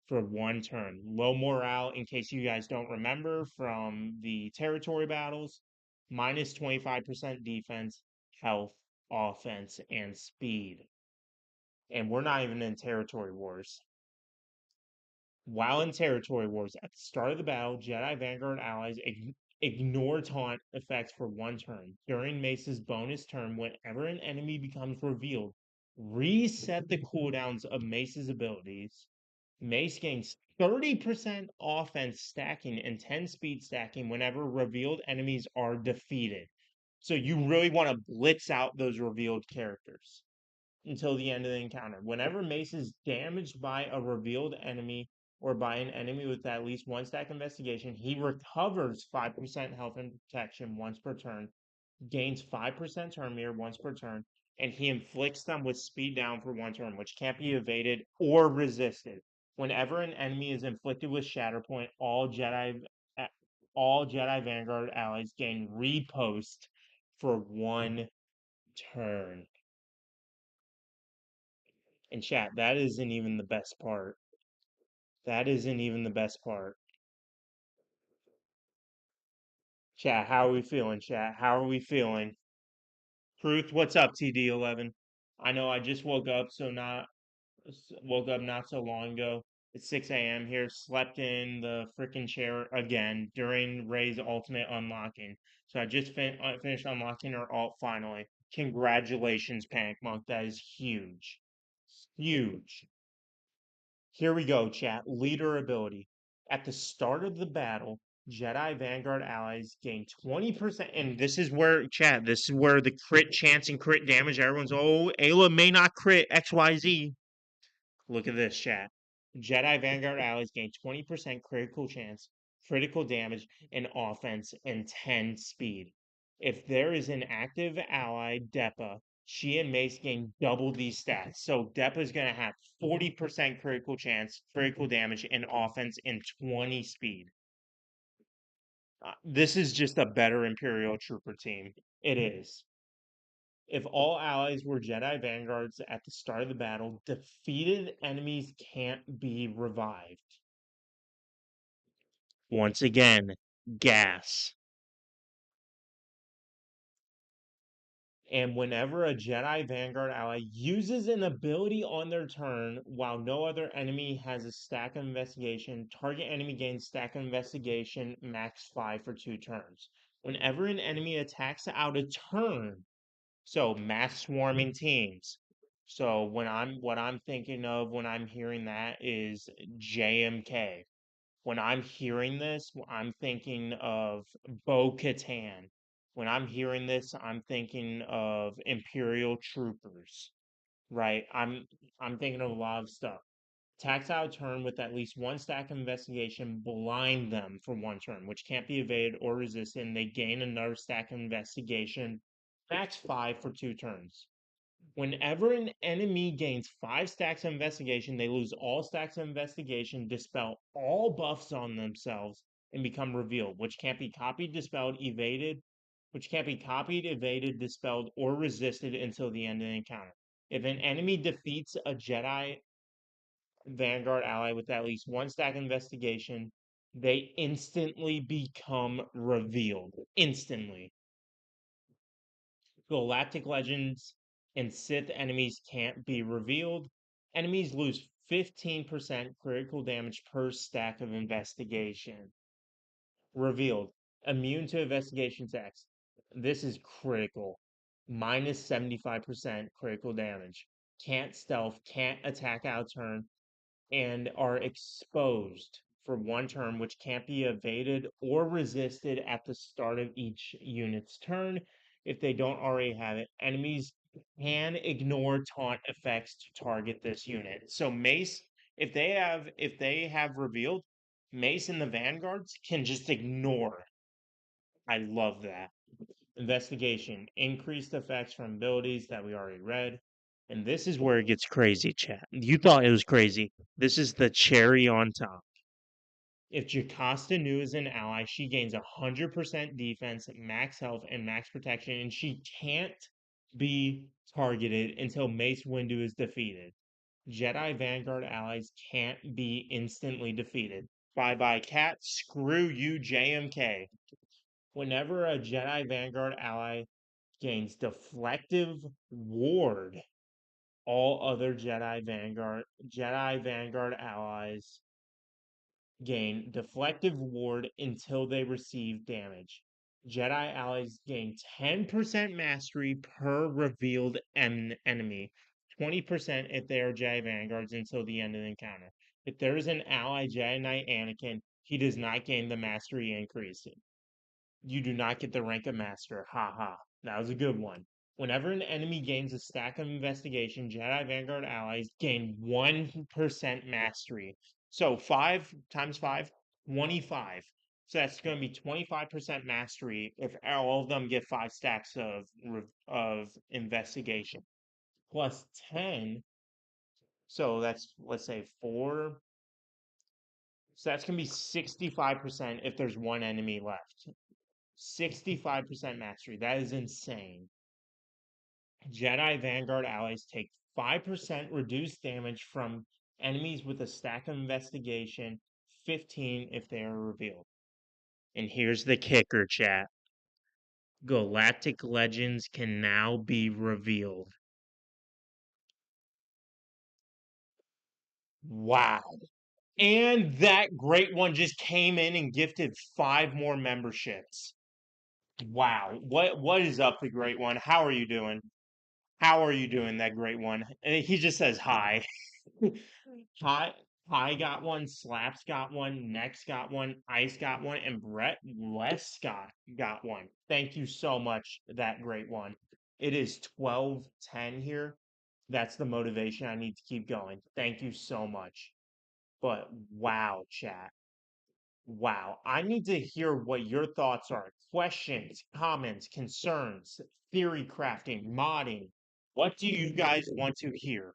for 1 turn. Low morale, in case you guys don't remember from the territory battles, minus 25% defense, health, offense, and speed. And we're not even in territory wars. While in territory wars, at the start of the battle, Jedi Vanguard allies ignore taunt effects for 1 turn. During Mace's bonus turn, whenever an enemy becomes revealed, reset the cooldowns of Mace's abilities. Mace gains 30% offense stacking and 10 speed stacking whenever revealed enemies are defeated. So you really want to blitz out those revealed characters until the end of the encounter. Whenever Mace is damaged by a revealed enemy or by an enemy with at least 1 stack investigation, he recovers 5% health and protection once per turn, gains 5% turn meter once per turn, and he inflicts them with speed down for 1 turn, which can't be evaded or resisted. Whenever an enemy is inflicted with Shatterpoint, all Jedi Vanguard allies gain repost for 1 turn. And chat, that isn't even the best part. That isn't even the best part. Chat, how are we feeling, chat? How are we feeling? Truth, what's up, TD11? I know I just woke up not so long ago. It's 6 a.m. here. Slept in the freaking chair again during Ray's ultimate unlocking. So I just finished unlocking her alt finally. Congratulations, Panic Monk. That is huge. Huge. Here we go, chat. Leader ability. At the start of the battle, Jedi Vanguard allies gain 20%. And this is where, chat, this is where the crit chance and crit damage, everyone's, oh, Ayla may not crit XYZ. Look at this, chat. Jedi Vanguard allies gain 20% critical chance, critical damage, and offense, and 10 speed. If there is an active ally, Depa, she and Mace gain double these stats. So Depa is going to have 40% critical chance, critical damage, and offense, and 20 speed. This is just a better Imperial Trooper team. It is. If all allies were Jedi Vanguards at the start of the battle, defeated enemies can't be revived. Once again, gas. And whenever a Jedi Vanguard ally uses an ability on their turn while no other enemy has a stack of investigation, target enemy gains stack of investigation max 5 for 2 turns. Whenever an enemy attacks out a turn, so mass swarming teams. So what I'm thinking of when I'm hearing that is JMK. When I'm hearing this, I'm thinking of Bo-Katan. When I'm hearing this, I'm thinking of Imperial Troopers. Right? I'm thinking of a lot of stuff. Tax out a turn with at least 1 stack of investigation, blind them for 1 turn, which can't be evaded or resisted, and they gain another stack of investigation, max 5 for 2 turns. Whenever an enemy gains 5 stacks of investigation, they lose all stacks of investigation, dispel all buffs on themselves, and become revealed, which can't be copied, dispelled, evaded, dispelled, or resisted until the end of the encounter. If an enemy defeats a Jedi Vanguard ally with at least 1 stack of investigation, they instantly become revealed. Instantly. Galactic legends and Sith enemies can't be revealed. Enemies lose 15% critical damage per stack of investigation. Revealed. Immune to investigation attacks. This is critical. Minus 75% critical damage. Can't stealth, can't attack out turn, and are exposed for 1 turn, which can't be evaded or resisted at the start of each unit's turn if they don't already have it. Enemies can ignore taunt effects to target this unit. So Mace, if they have revealed, Mace and the Vanguards can just ignore. I love that. Investigation, increased effects from abilities that we already read. And this is where it gets crazy, chat. You thought it was crazy. This is the cherry on top. If Jocasta Nu is an ally, she gains 100% defense, max health, and max protection, and she can't be targeted until Mace Windu is defeated. Jedi Vanguard allies can't be instantly defeated. Bye bye, cat. Screw you, JMK. Whenever a Jedi Vanguard ally gains deflective ward, all other Jedi Vanguard allies gain deflective ward until they receive damage. Jedi allies gain 10% mastery per revealed enemy, 20% if they are Jedi Vanguards until the end of the encounter. If there is an ally Jedi Knight Anakin, he does not gain the mastery increase. You do not get the rank of master. Ha ha. That was a good one. Whenever an enemy gains a stack of investigation, Jedi Vanguard allies gain 1% mastery. So 5 times 5, 25. So that's going to be 25% mastery if all of them get 5 stacks of investigation. Plus 10. So that's, let's say, 4. So that's going to be 65% if there's one enemy left. 65% mastery. That is insane. Jedi Vanguard allies take 5% reduced damage from enemies with a stack of investigation, 15 if they are revealed. And here's the kicker, chat. Galactic legends can now be revealed. Wow. And that great one just came in and gifted 5 more memberships. Wow. What is up, the great one? How are you doing? How are you doing, that great one? And he just says hi. Hi, Hi got one, Slaps got one, Next got one, Ice got one, and Brett Westcott got one. Thank you so much, that great one. It is 12:10 here. That's the motivation I need to keep going. Thank you so much. But wow, chat. Wow. I need to hear what your thoughts are. Questions, comments, concerns, theory crafting, modding. What do you guys want to hear?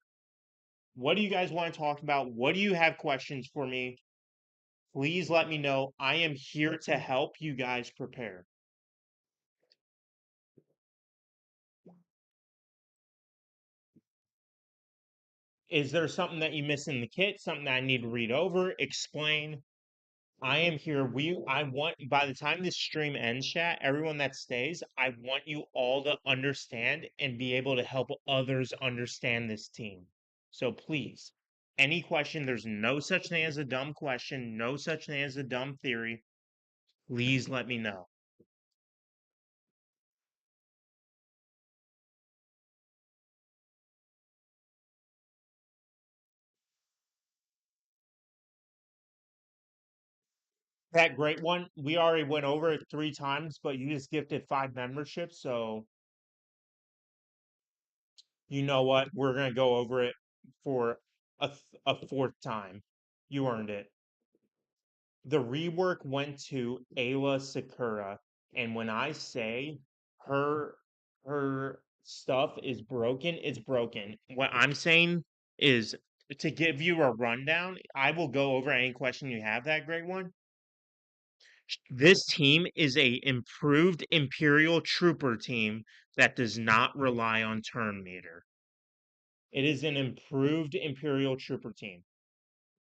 What do you guys want to talk about? What do you have questions for me? Please let me know. I am here to help you guys prepare. Is there something that you miss in the kit? Something that I need to read over, explain? I am here. I want, by the time this stream ends, chat, everyone that stays, I want you all to understand and be able to help others understand this team. So please, any question, there's no such thing as a dumb question, no such thing as a dumb theory. Please let me know. That great one, we already went over it 3 times, but you just gifted 5 memberships, so you know what? We're gonna go over it for a 4th time. You earned it. The rework went to Ayla Sakura, and when I say her her Stuff is broken. It's broken. What I'm saying is to give you a rundown. I will go over any question you have. That great one. This team is a improved Imperial Trooper team that does not rely on turn meter. It is an improved Imperial Trooper team.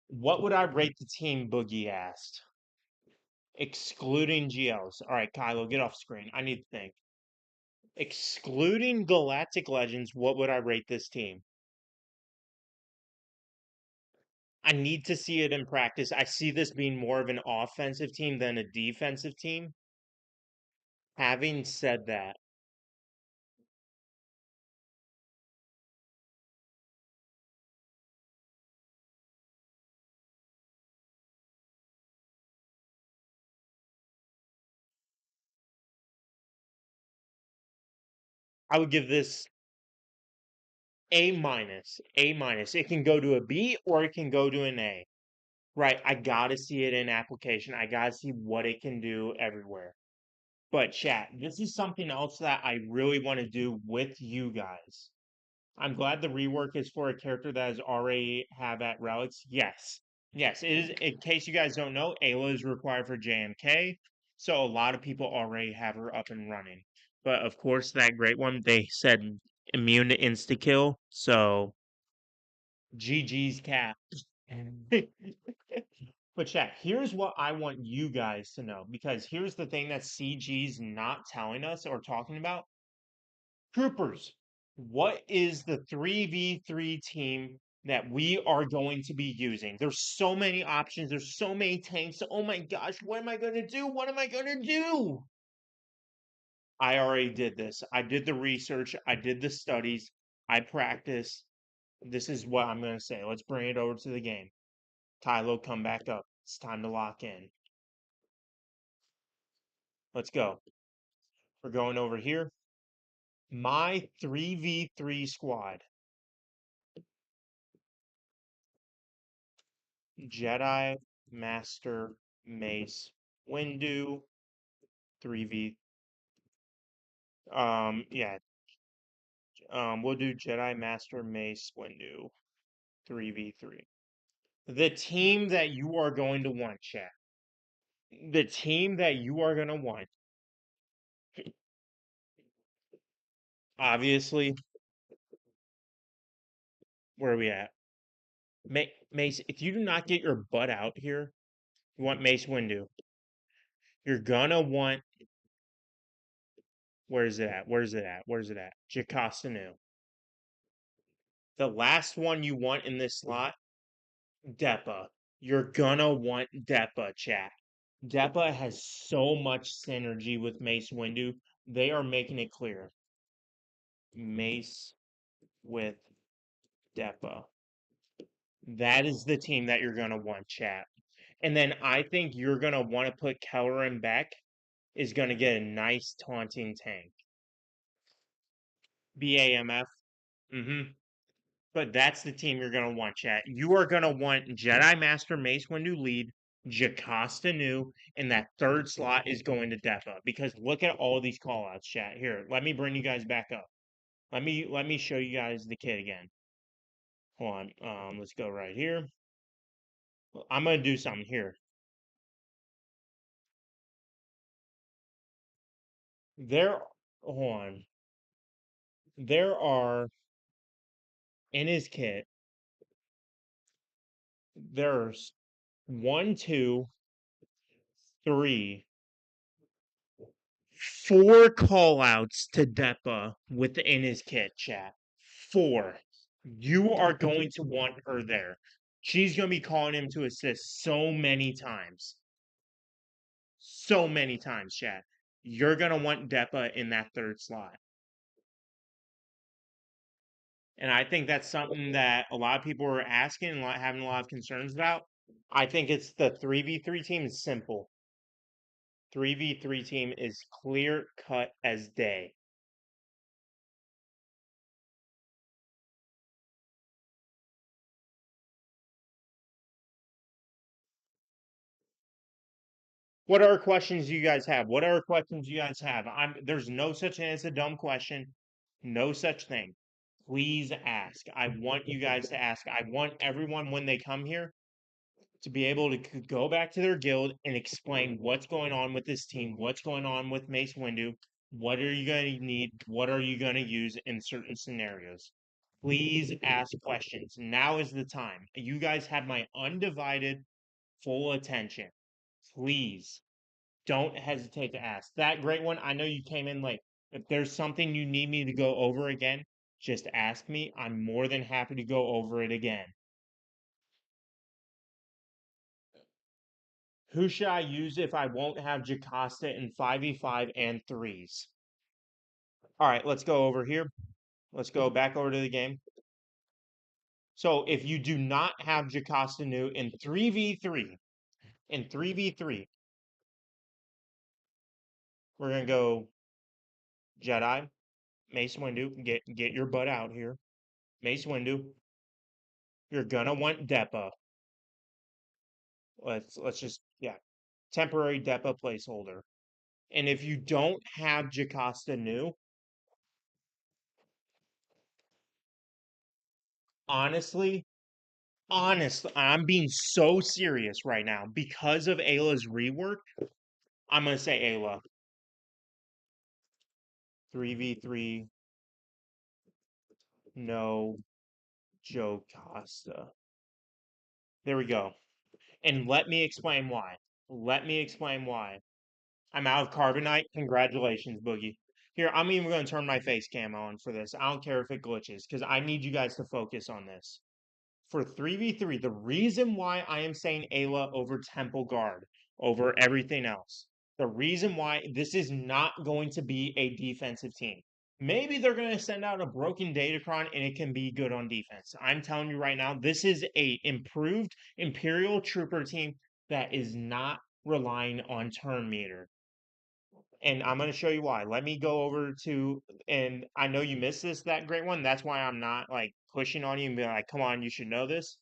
What would I rate the team? Boogie asked. Excluding GLs. All right, Kylo, get off screen. I need to think. Excluding Galactic Legends, what would I rate this team? I need to see it in practice. I see this being more of an offensive team than a defensive team. Having said that, I would give this A minus. A minus. It can go to a B or it can go to an A. Right. I gotta see it in application. I gotta see what it can do everywhere. But chat, this is something else that I really want to do with you guys. I'm glad the rework is for a character that has already have at relics. Yes. Yes, it is. In case you guys don't know, Ayla is required for JMK, so a lot of people already have her up and running. But of course, that great one, they said immune to insta kill, so GG's cap. But chat, here's what I want you guys to know, because here's the thing that CG's not telling us or talking about. Troopers, what is the 3v3 team that we are going to be using? There's so many options, there's so many tanks. Oh my gosh, what am I going to do? What am I going to do? I already did this. I did the research, I did the studies, I practiced. This is what I'm going to say. Let's bring it over to the game. Kylo, come back up. It's time to lock in. Let's go. We're going over here. My 3v3 squad. Jedi, Master, Mace, Windu, 3v. Yeah. We'll do Jedi, Master, Mace, Windu, 3v3. The team that you are going to want, chat. The team that you are going to want. Obviously, where are we at? Mace, if you do not get your butt out here, you want Mace Windu. You're gonna want. Where's it at? Where's it at? Where's it at? Jacostanu. The last one you want in this slot, Depa. You're gonna want Depa, chat. Depa has so much synergy with Mace Windu. They are making it clear. Mace with Depa. That is the team that you're gonna want, chat. And then I think you're gonna want to put Kelleran Beck is gonna get a nice taunting tank. BAMF. Mm-hmm. But that's the team you're going to want, chat. You are going to want Jedi Master Mace Windu lead, Jocasta Nu, and that third slot is going to Defa. Because look at all these callouts, chat. Here, let me bring you guys back up. Let me show you guys the kit again. Hold on. Let's go right here. I'm gonna do something here. There, hold on. There are in his kit. There's one, two, three, four callouts to Depa within his kit, chat. Four. You are going to want her there. She's going to be calling him to assist so many times. So many times, chat. You're going to want Depa in that third slot. And I think that's something that a lot of people are asking and having a lot of concerns about. I think it's the 3v3 team is simple. 3v3 team is clear cut as day. What other questions do you guys have? What other questions do you guys have? There's no such thing as a dumb question. No such thing. Please ask. I want you guys to ask. I want everyone when they come here to be able to go back to their guild and explain what's going on with this team, what's going on with Mace Windu, what are you going to need, what are you going to use in certain scenarios. Please ask questions. Now is the time. You guys have my undivided full attention. Please don't hesitate to ask. That great one, I know you came in late. If there's something you need me to go over again, just ask me. I'm more than happy to go over it again. Who should I use if I won't have Jocasta in 5v5 and 3s? All right, let's go over here. Let's go back over to the game. So if you do not have Jocasta Nu in 3v3, we're going to go Jedi, Mace Windu, get your butt out here. Mace Windu, you're going to want Depa. Let's just, yeah, temporary Depa placeholder. And if you don't have Jocasta Nu, honestly, I'm being so serious right now because of Ayla's rework. I'm gonna say Ayla 3v3, no Jocasta. There we go. And let me explain why. Let me explain why. I'm out of Carbonite. Congratulations, Boogie. Here, I'm even going to turn my face cam on for this. I don't care if it glitches because I need you guys to focus on this. For 3v3, the reason why I am saying Ayla over Temple Guard, over everything else, the reason why this is not going to be a defensive team. Maybe they're going to send out a broken Datacron and it can be good on defense. I'm telling you right now, this is a improved Imperial Trooper team that is not relying on turn meter. And I'm going to show you why. Let me go over to, and I know you missed this, that great one. That's why I'm not like pushing on you and being like, come on, you should know this.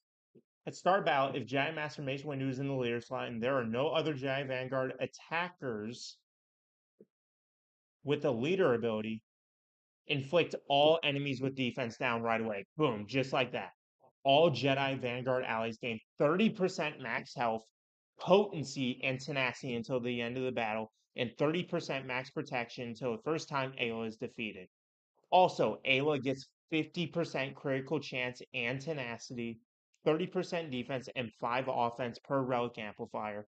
At start battle, if Jedi Master Mace Windu is in the leader slot and there are no other Jedi Vanguard attackers with the leader ability, inflict all enemies with defense down right away. Boom, just like that. All Jedi Vanguard allies gain 30% max health, potency, and tenacity until the end of the battle, and 30% max protection until the first time Ayla is defeated. Also, Ayla gets 50% critical chance and tenacity, 30% defense, and 5 offense per relic amplifier.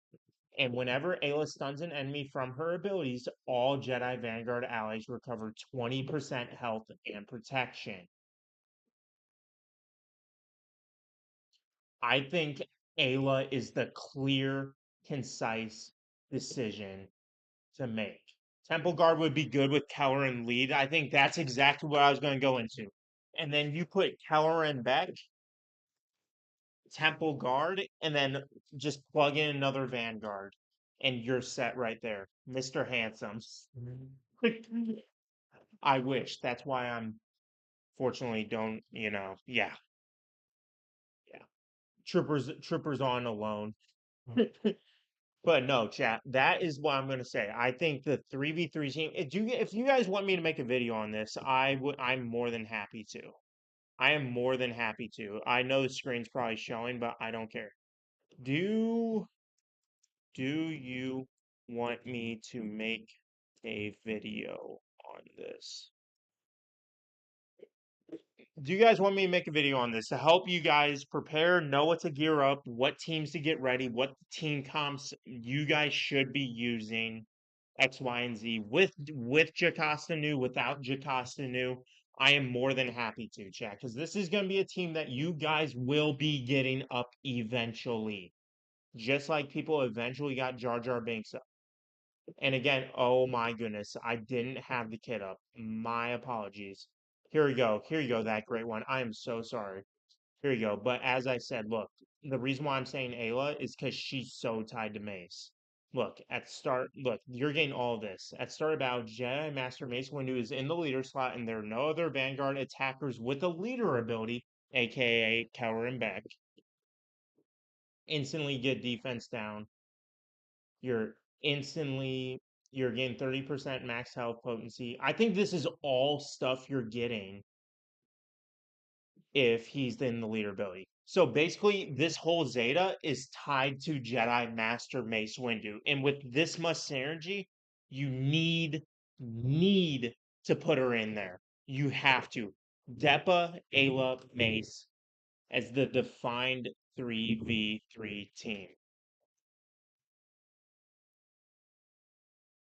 And whenever Ayla stuns an enemy from her abilities, all Jedi Vanguard allies recover 20% health and protection. I think Ayla is the clear, concise decision to make. Temple Guard would be good with Keller and lead. I think that's exactly what I was going to go into. And then you put Keller and Beck, Temple Guard, and then just plug in another Vanguard. And you're set right there. Mr. Handsome. I wish. That's why I'm fortunately don't, yeah. Yeah. Troopers on alone. But no, chat. That is what I'm gonna say. I think the 3v3 team. If you guys want me to make a video on this, I'm more than happy to. I am more than happy to. I know the screen's probably showing, but I don't care. Do you want me to make a video on this? Do you guys want me to make a video on this to help you guys prepare, know what to gear up, what teams to get ready, what team comps you guys should be using, X, Y, and Z with Jocasta Nu, without Jocasta Nu? I am more than happy to, chat, because this is going to be a team that you guys will be getting up eventually. Just like people eventually got Jar Jar Binks up. And again, oh my goodness, I didn't have the kit up. My apologies. Here we go. Here you go, that great one. I am so sorry. Here you go. But as I said, look, the reason why I'm saying Ayla is because she's so tied to Mace. Look, at start, look, you're getting all this. At start about Jedi Master Mace Windu is in the leader slot, and there are no other Vanguard attackers with a leader ability, aka Keller and Beck. Instantly get defense down. You're instantly You're getting 30% max health potency. I think this is all stuff you're getting if he's in the leader ability. So basically, this whole Zeta is tied to Jedi Master Mace Windu. And with this much synergy, you need to put her in there. You have to. Depa, Ayla, Mace as the defined 3v3 team.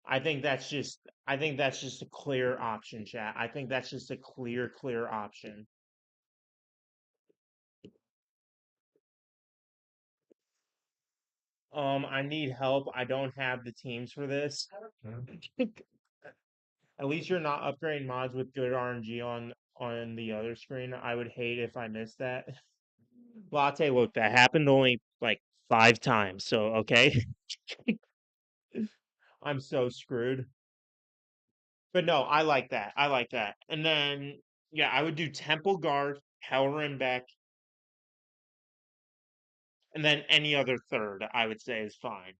I think that's just a clear option, chat. I think that's just a clear option. I need help. I don't have the teams for this. At least you're not upgrading mods with good RNG on the other screen. I would hate if I missed that. Latte, look, that happened only like 5 times. So okay, I'm so screwed. But no, I like that. I like that. And then yeah, I would do Temple Guard, Helrin Beck, and then any other third. I would say is fine.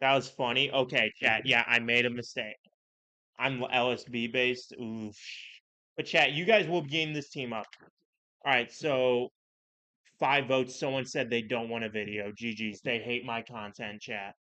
That was funny. Okay, chat. Yeah, I made a mistake. I'm LSB based. Oof. But chat, you guys will game this team up. All right, so 5 votes. Someone said they don't want a video. GG's. They hate my content, chat.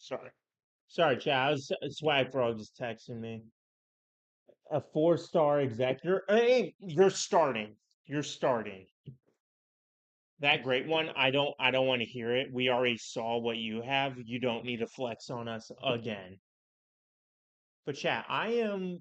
Sorry. Sorry, chat. I was Swag Frog just texting me. A 4-star executor. Hey, you're starting. You're starting. That great one. I don't want to hear it. We already saw what you have. You don't need to flex on us again. But chat, I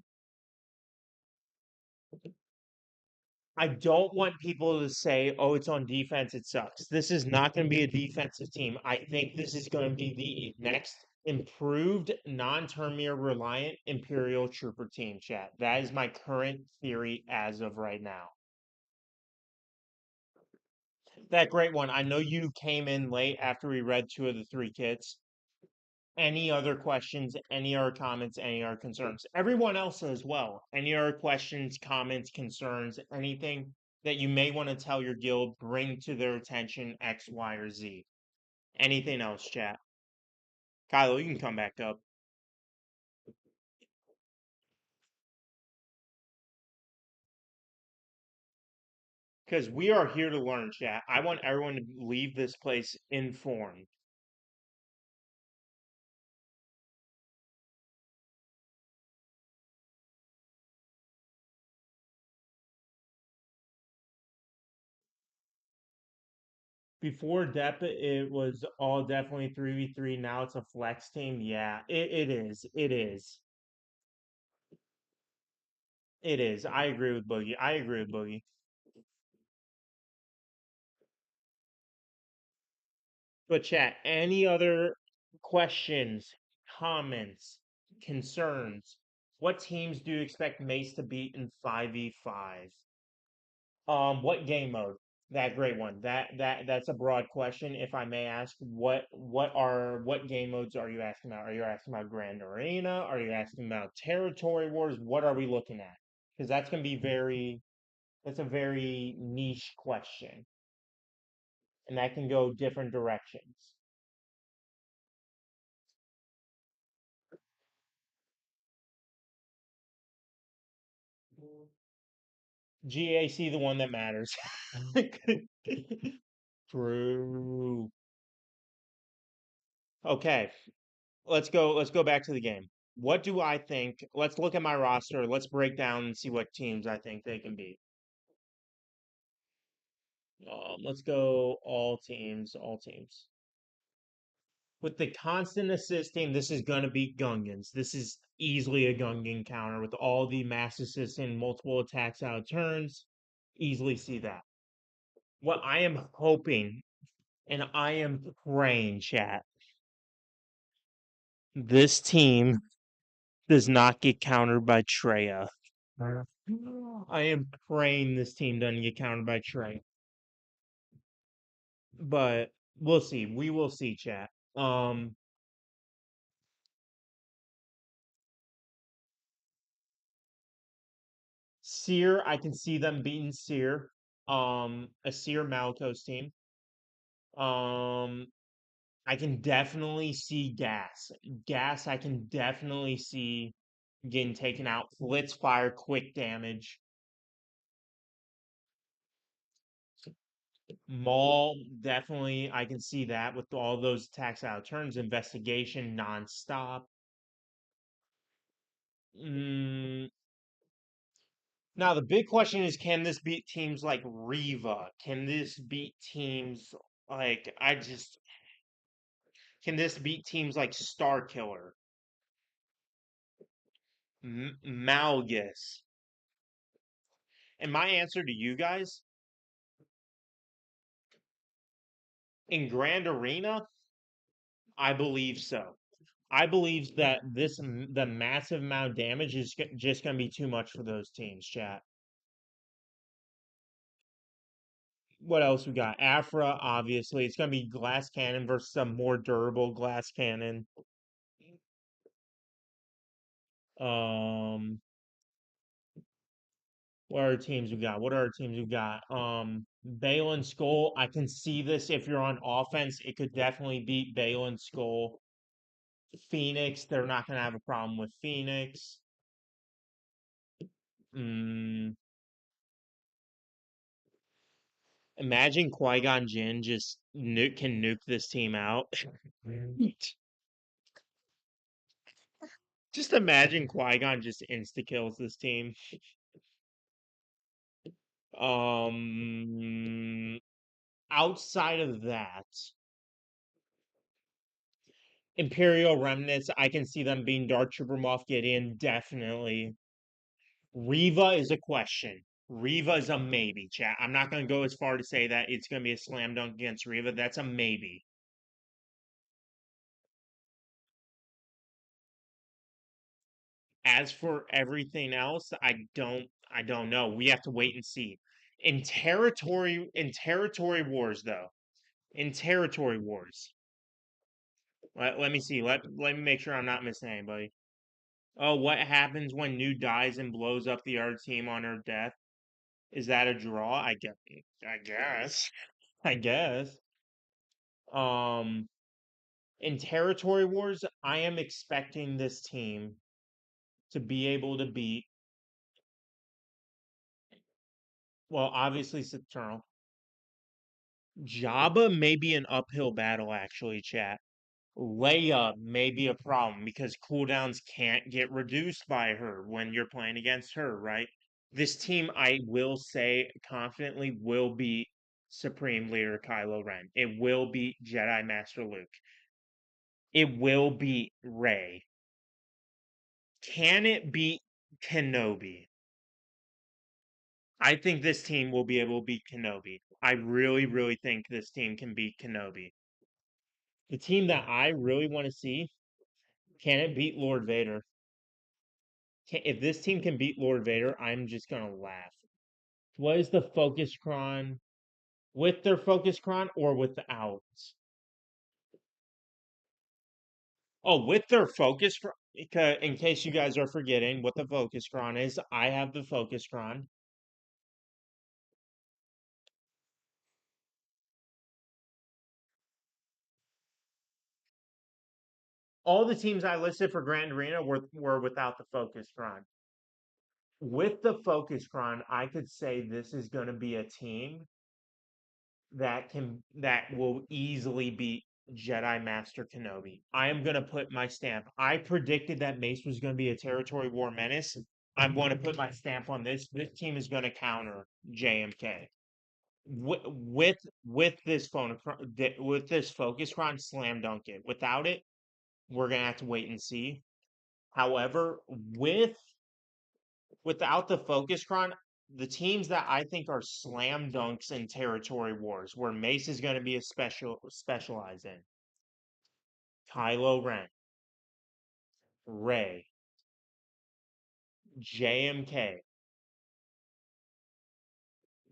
don't want people to say, "Oh, it's on defense, it sucks." This is not going to be a defensive team. I think this is going to be the next improved non-Termir reliant Imperial Trooper team, chat. That is my current theory as of right now. That great one. I know you came in late after we read 2 of the 3 kits. Any other questions, any other comments, any other concerns? Everyone else as well. Any other questions, comments, concerns, anything that you may want to tell your guild, bring to their attention X, Y, or Z. Anything else, chat? Kylo, you can come back up. Because we are here to learn, chat. I want everyone to leave this place informed. Before Dep, it was all definitely 3v3. Now it's a flex team. Yeah, it is. It is. It is. I agree with Boogie. I agree with Boogie. But chat, any other questions, comments, concerns? What teams do you expect Mace to beat in 5v5? What game mode? That great one. That's a broad question. If I may ask, what game modes are you asking about? Are you asking about Grand Arena? Are you asking about Territory Wars? What are we looking at? Because that's a very niche question, and that can go different directions. GAC, the one that matters. True. Okay, let's go back to the game. What do I think? Let's look at my roster. Let's break down and see what teams I think they can beat. Let's go all teams, all teams. With the constant assist team, this is going to be Gungans. This is easily a Gungan counter with all the mass assists and multiple attacks out of turns. Easily see that. What I am hoping And I am praying, chat, this team does not get countered by Treya. I am praying this team doesn't get countered by Trey. But we'll see. We will see, chat. Seer, I can see them beating Seer. A Seer Malcos team. Um, I can definitely see Gas. Gas, I can definitely see getting taken out. Blitz fire, quick damage. Maul, definitely, I can see that with all those attacks out of turns. Investigation, nonstop. Mm, Now the big question is, can this beat teams like Riva? Can this beat teams like can this beat teams like Star Killer, Malgus? And my answer to you guys, in Grand Arena, I believe so. I believe that the massive amount of damage is just going to be too much for those teams, chat. What else we got? Afra, obviously. It's going to be Glass Cannon versus a more durable Glass Cannon. Um, What are teams we got? What are teams we got? Bale and Skull. I can see this if you're on offense. It could definitely beat Bale and Skull. Phoenix, they're not going to have a problem with Phoenix. Mm, Imagine Qui-Gon Jinn just can nuke this team out. Just imagine Qui-Gon just insta kills this team. Um, Outside of that, Imperial Remnants, I can see them being Dark Trooper Moff Gideon, definitely. Riva is a question. Riva is a maybe, chat. I'm not going to go as far to say that it's going to be a slam dunk against Riva. That's a maybe. As for everything else, I don't know. We have to wait and see. In territory wars though. In territory wars. Let me see. Let me make sure I'm not missing anybody. Oh, what happens when New dies and blows up the other team on her death? Is that a draw? I guess. I guess. Um, in territory wars, I am expecting this team to be able to beat, well, obviously Eternal. Jabba may be an uphill battle, actually, chat. Leia may be a problem because cooldowns can't get reduced by her when you're playing against her, right? This team, I will say confidently, will beat Supreme Leader Kylo Ren. It will beat Jedi Master Luke. It will beat Rey. Can it beat Kenobi? I think this team will be able to beat Kenobi. I really, really think this team can beat Kenobi. The team that I really want to see, can it beat Lord Vader? If this team can beat Lord Vader, I'm just going to laugh. What is the Focus Cron? With their Focus Cron or without? Oh, with their Focus Cron. In case you guys are forgetting what the Focus Cron is, I have the Focus Cron. All the teams I listed for Grand Arena were without the Focus Cron. With the Focus Cron, I could say this is going to be a team that will easily beat Jedi Master Kenobi. I am going to put my stamp. I predicted that Mace was going to be a territory war menace. I'm going to put my stamp on this. This team is going to counter JMK with this phone with this focus cron. Slam dunk it. Without it, we're going to have to wait and see. However, without the focus cron, the teams that I think are slam dunks in territory wars, where Mace is going to be a specialize in. Kylo Ren, Ray, JMK,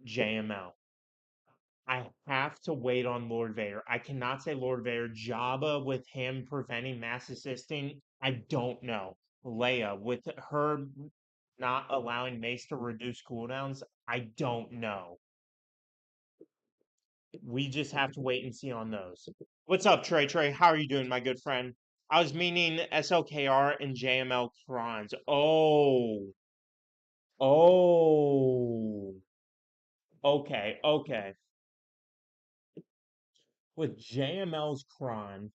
JML. I have to wait on Lord Vader. I cannot say Lord Vader. Jabba with him preventing mass assisting, I don't know. Leia with her not allowing Mace to reduce cooldowns, I don't know. We just have to wait and see on those. What's up, Trey? Trey, how are you doing, my good friend? I was meaning SLKR and JML Crons. Oh, okay, okay. With JML's Cron,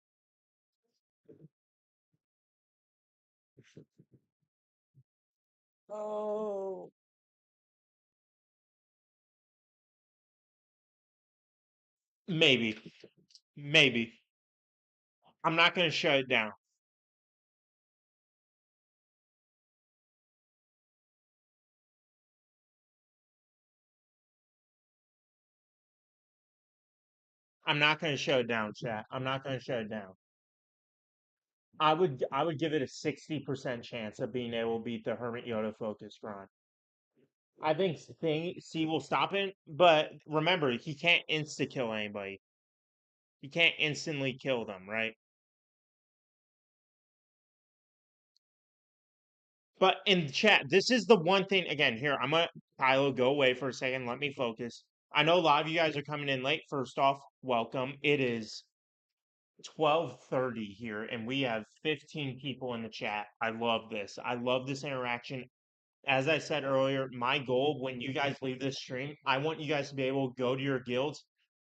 oh, maybe, maybe. I'm not going to shut it down. I'm not going to shut it down, chat. I'm not going to shut it down. I would give it a 60% chance of being able to beat the Hermit Yoda focus Cron. I think C will stop it, but remember, he can't insta kill anybody. He can't instantly kill them, right? But in chat, this is the one thing. Again, here I'm gonna Kylo, go away for a second. Let me focus. I know a lot of you guys are coming in late. First off, welcome. It is 12:30 here, and we have 15 people in the chat. I love this. I love this interaction. As I said earlier, my goal when you guys leave this stream, I want you guys to be able to go to your guilds.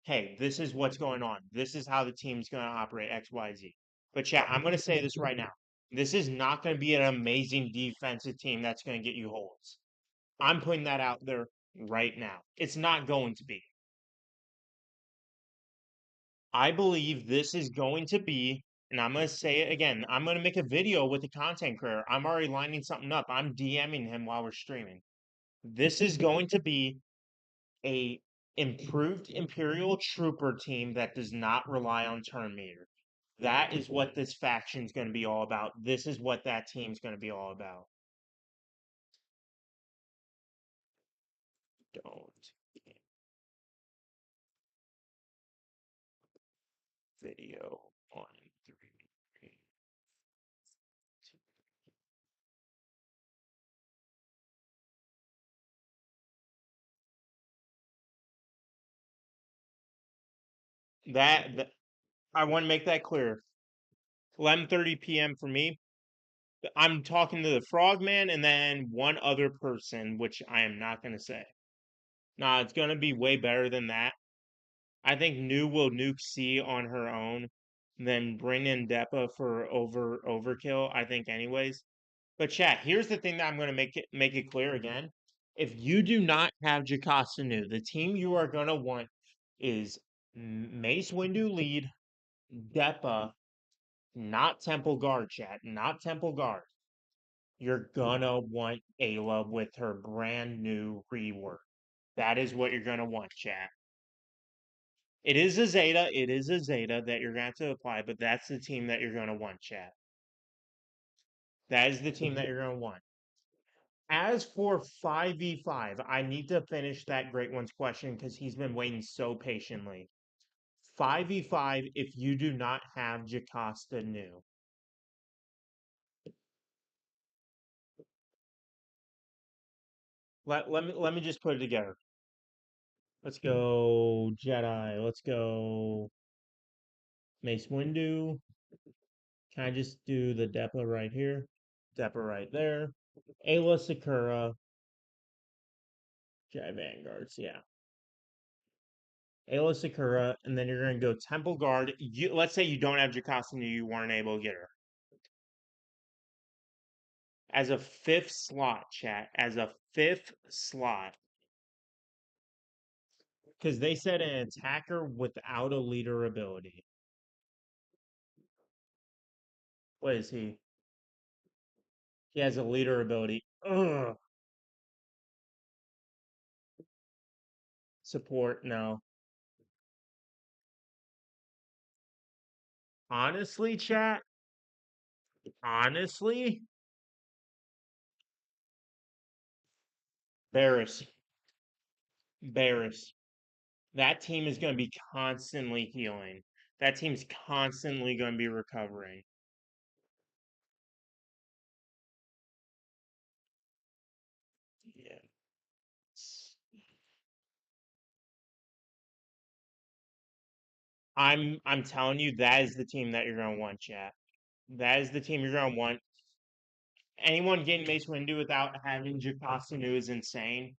Hey, this is what's going on. This is how the team's going to operate X, Y, Z. But chat, I'm going to say this right now. This is not going to be an amazing defensive team that's going to get you holds. I'm putting that out there right now. It's not going to be. I believe this is going to be, and I'm going to say it again. I'm going to make a video with the content creator. I'm already lining something up. I'm DMing him while we're streaming. This is going to be a improved Imperial Trooper team that does not rely on turn meter. That is what this faction is going to be all about. This is what that team's going to be all about. Don't video on 3. That I want to make that clear. 11:30 p.m. for me. I'm talking to the Frogman and then one other person, which I am not going to say. Nah, it's going to be way better than that. I think New will nuke C on her own, then bring in Depa for overkill. I think, anyways. But chat, here's the thing that I'm going to make it clear again. If you do not have Jocasta New, the team you are going to want is Mace Windu lead, Depa, not Temple Guard, chat, not Temple Guard. You're gonna want Ayla with her brand new rework. That is what you're gonna want, chat. It is a Zeta. It is a Zeta that you're going to have to apply, but that's the team that you're going to want, chat. That is the team that you're going to want. As for 5v5, I need to finish that Great One's question because he's been waiting so patiently. 5v5 if you do not have Jocasta New. Let me just put it together. Let's go Jedi. Let's go Mace Windu. Can I just do the Depa right here? Depa right there. Ayla Sakura. Jedi Vanguards, yeah. Ayla Sakura, and then you're going to go Temple Guard. Let's say you don't have Jocasta and you weren't able to get her. As a 5th slot, chat. As a 5th slot. Because they said an attacker without a leader ability. What is he? He has a leader ability. Ugh. support. No. Honestly, chat, honestly, Barris, Barris. That team is going to be constantly healing. That team's constantly going to be recovering. Yeah. I'm telling you, that is the team that you're going to want, chat. That is the team you're going to want. Anyone getting Mace Windu without having Jocasta Nu is insane.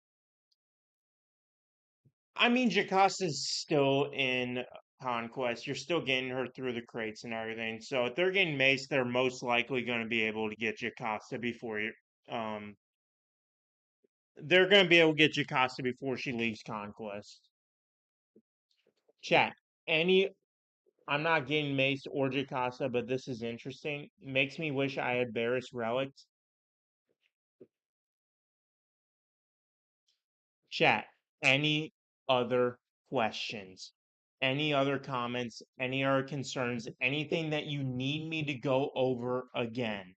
I mean, Jacasta's still in Conquest. You're still getting her through the crates and everything. So if they're getting Mace, they're most likely going to be able to get Jocasta before you. Um, they're going to be able to get Jocasta before she leaves Conquest. Chat. Any. I'm not getting Mace or Jocasta, but this is interesting. Makes me wish I had Barris Relics. Chat. Any other questions? Any other comments? Any other concerns? Anything that you need me to go over again?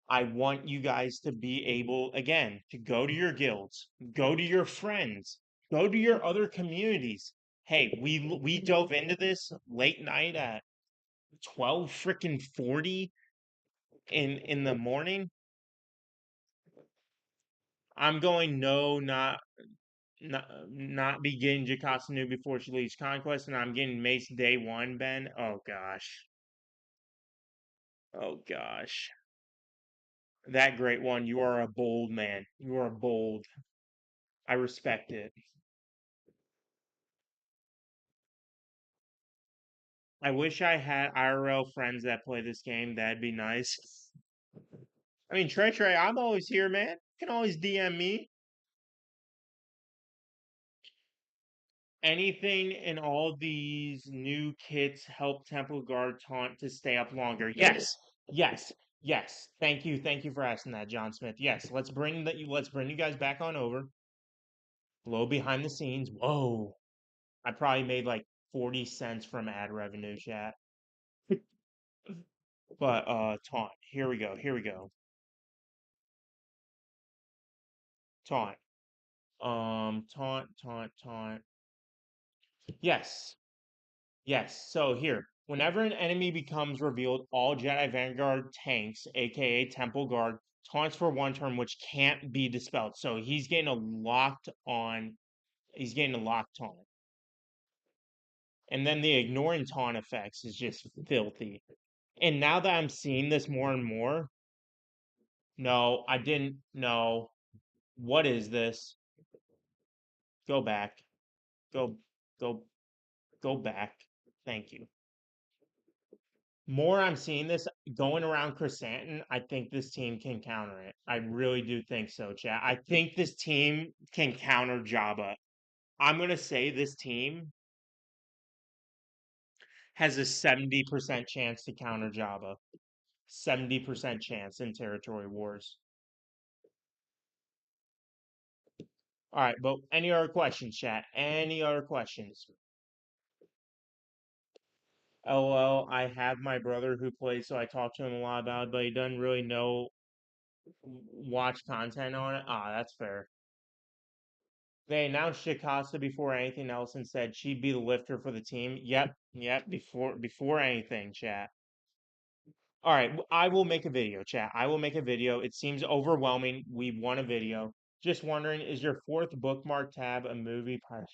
I want you guys to be able, again, to go to your guilds, go to your friends, go to your other communities. Hey, we dove into this late night at 12 freaking 40 in the morning. I'm going no, not be getting Jocasta Nu before she leaves Conquest, and I'm getting Mace day one, Ben. Oh gosh. Oh gosh. That great one. You are a bold man. You are bold. I respect it. I wish I had IRL friends that play this game. That'd be nice. I mean, Trey, I'm always here, man. You can always DM me. Anything in all these new kits help Temple Guard taunt to stay up longer? Yes, yes, yes. Thank you for asking that, John Smith. Yes, let's bring you guys back on over. Low behind the scenes. Whoa, I probably made like 40 cents from ad revenue, chat. But taunt. Here we go. Here we go. Taunt. Taunt. Yes. Yes. So here, whenever an enemy becomes revealed, all Jedi Vanguard tanks, aka Temple Guard, taunts for one turn, which can't be dispelled. So he's getting a locked on. He's getting a locked taunt. And then the ignoring taunt effects is just filthy. And now that I'm seeing this more and more, no, I didn't know. What is this? Go back. Go, go, go back. Thank you. More I'm seeing this going around Chrysanthemum, I think this team can counter it. I really do think so, chat. I think this team can counter Jabba. I'm going to say this team has a 70% chance to counter Jabba. 70% chance in Territory Wars. All right, but any other questions, chat? Any other questions? LOL, I have my brother who plays, so I talk to him a lot about it, but he doesn't really know watch content on it. Ah, that's fair. They announced Jocasta before anything else and said she'd be the lifter for the team. Yep, before anything, chat. All right, I will make a video, chat. I will make a video. It seems overwhelming. We want a video. Just wondering, is your fourth bookmark tab a movie part?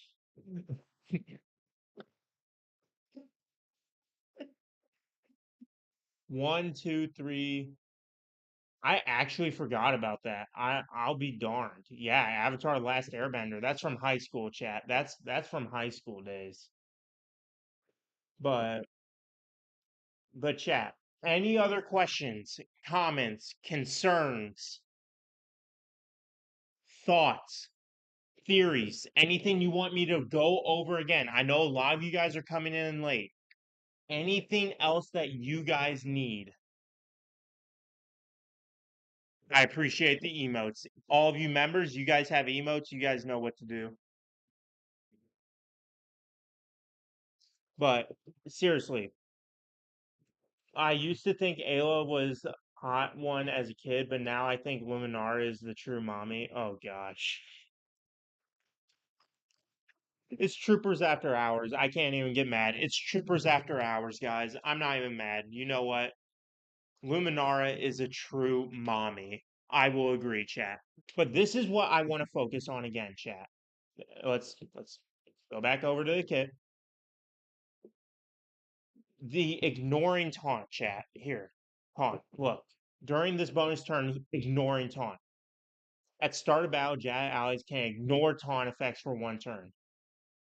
1, 2, 3. I actually forgot about that. I'll be darned. Yeah, Avatar: The Last Airbender. That's from high school, chat. That's from high school days. But chat, any other questions, comments, concerns, thoughts, theories, anything you want me to go over again? I know a lot of you guys are coming in late. Anything else that you guys need? I appreciate the emotes. All of you members, you guys have emotes. You guys know what to do. But seriously, I used to think Ayla was a hot one as a kid, but now I think Luminara is the true mommy. Oh gosh. It's Troopers After Hours. I can't even get mad. It's Troopers After Hours, guys. I'm not even mad. You know what? Luminara is a true mommy. I will agree, chat. But this is what I want to focus on again, chat. Let's go back over to the kit. The ignoring taunt, chat. Here. Taunt. Look. During this bonus turn, ignoring taunt. At start of battle, Jad allies can ignore taunt effects for one turn.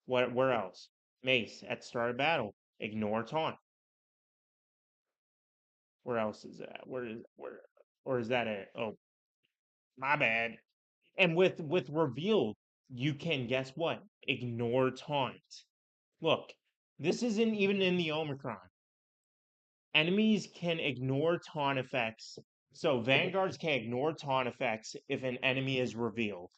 Where else? Mace. At start of battle, ignore taunt. Where else is that? Where or is that it? Oh, my bad. And with reveal, you can guess what? Ignore taunt. Look, this isn't even in the Omicron. Enemies can ignore taunt effects. So vanguards can ignore taunt effects if an enemy is revealed.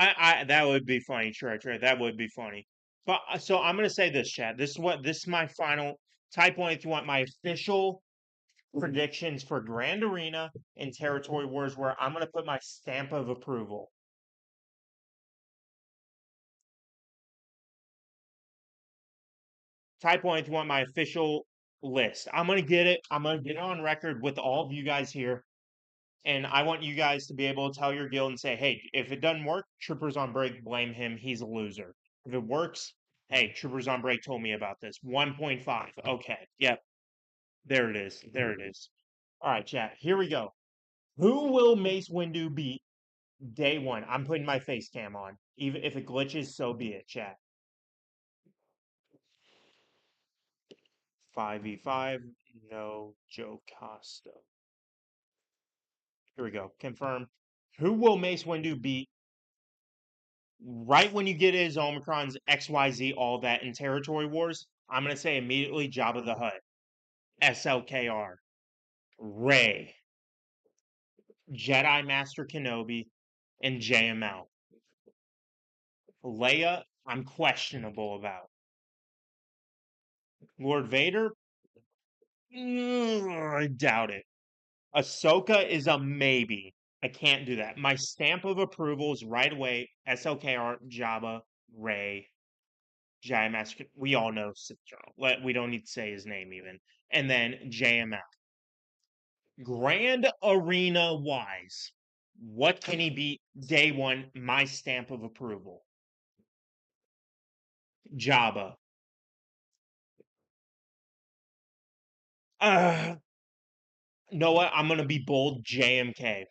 I that would be funny, Trey. That would be funny. But so I'm gonna say this, chat. This is my final type one if you want my official predictions for Grand Arena and Territory Wars, where I'm gonna put my stamp of approval. Type one if you want my official list. I'm gonna get it. I'm gonna get it on record with all of you guys here. And I want you guys to be able to tell your guild and say, hey, if it doesn't work, Troopers on Break, blame him. He's a loser. If it works, hey, Troopers on Break told me about this. 1.5. Okay. Yep. There it is. There it is. All right, chat. Here we go. Who will Mace Windu beat day one? I'm putting my face cam on. Even if it glitches, so be it, chat. 5v5. No Joe Costa. Here we go. Confirm. Who will Mace Windu beat right when you get his Omicron's XYZ, all that in Territory Wars? I'm going to say immediately Jabba the Hutt, SLKR, Rey, Jedi Master Kenobi, and JML. Leia, I'm questionable about. Lord Vader, I doubt it. Ahsoka is a maybe. I can't do that. My stamp of approval is right away SLKR, Jabba, Rey, Jedi Master. We all know Sith General. We don't need to say his name even. And then JML. Grand Arena wise, what can he beat day one? My stamp of approval. Jabba. Know what? I'm going to be bold. JMK.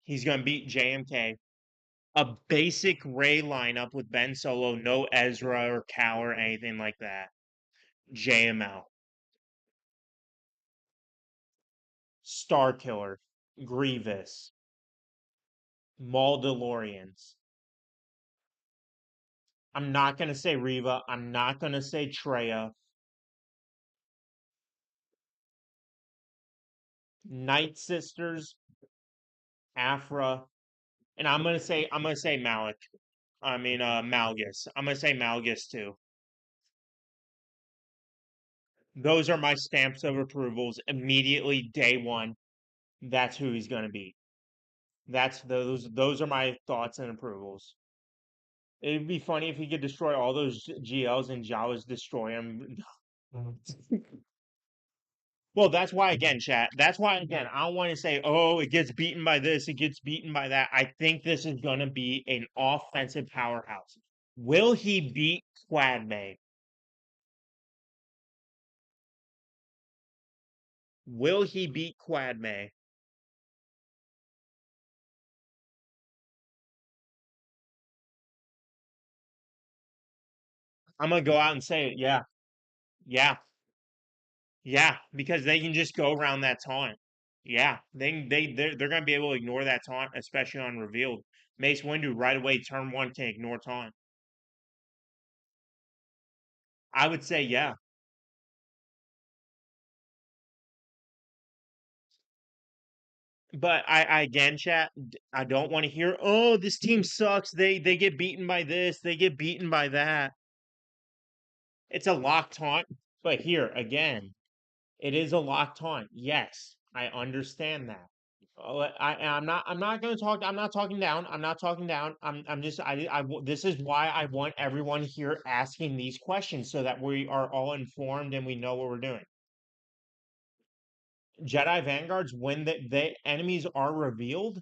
He's going to beat JMK. A basic Ray lineup with Ben Solo, no Ezra or Cal or anything like that. JML. Star Killer. Grievous. Maldalorians. I'm not going to say Reva. I'm not going to say Treya. Night Sisters. Afra. And I'm gonna say Malik. Malgus. I'm gonna say Malgus too. Those are my stamps of approvals immediately day one. That's who he's gonna beat. Those are my thoughts and approvals. It'd be funny if he could destroy all those GLs and Jawas destroy him. Well, that's why again, chat. That's why again, I don't want to say, oh, it gets beaten by this, it gets beaten by that. I think this is gonna be an offensive powerhouse. Will he beat Quadme? Will he beat Quadme? I'm gonna go out and say it. Yeah, yeah, yeah. Because they can just go around that taunt. Yeah, they're gonna be able to ignore that taunt, especially on revealed. Mace Windu right away turn one can ignore taunt. I would say yeah. But I again, chat. I don't want to hear. Oh, this team sucks. They get beaten by this. They get beaten by that. It's a lock taunt. But here again, it is a lock taunt. Yes, I understand that. I'm not going to talk. I'm not talking down. I'm not talking down. I'm just. This is why I want everyone here asking these questions so that we are all informed and we know what we're doing. Jedi Vanguards, when the enemies are revealed,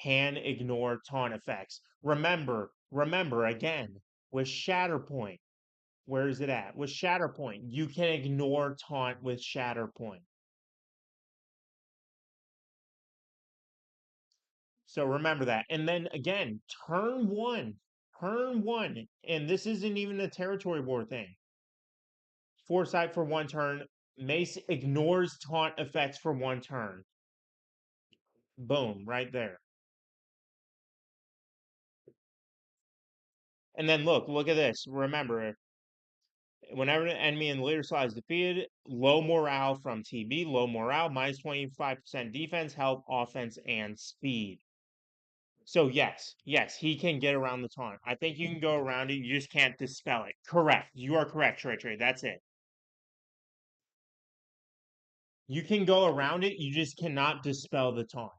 can ignore taunt effects. Remember again, with Shatterpoint, where is it at? With Shatterpoint, you can ignore taunt with Shatterpoint. So remember that. And then again, turn one, and this isn't even a territory war thing. Foresight for one turn. Mace ignores taunt effects for one turn. Boom, right there. And then look at this. Remember, whenever an enemy in the leader slot is defeated, low morale from TB, low morale, minus 25% defense, health, offense, and speed. So yes, he can get around the taunt. I think you can go around it. You just can't dispel it. Correct. You are correct, Trey. That's it. You can go around it. You just cannot dispel the taunt.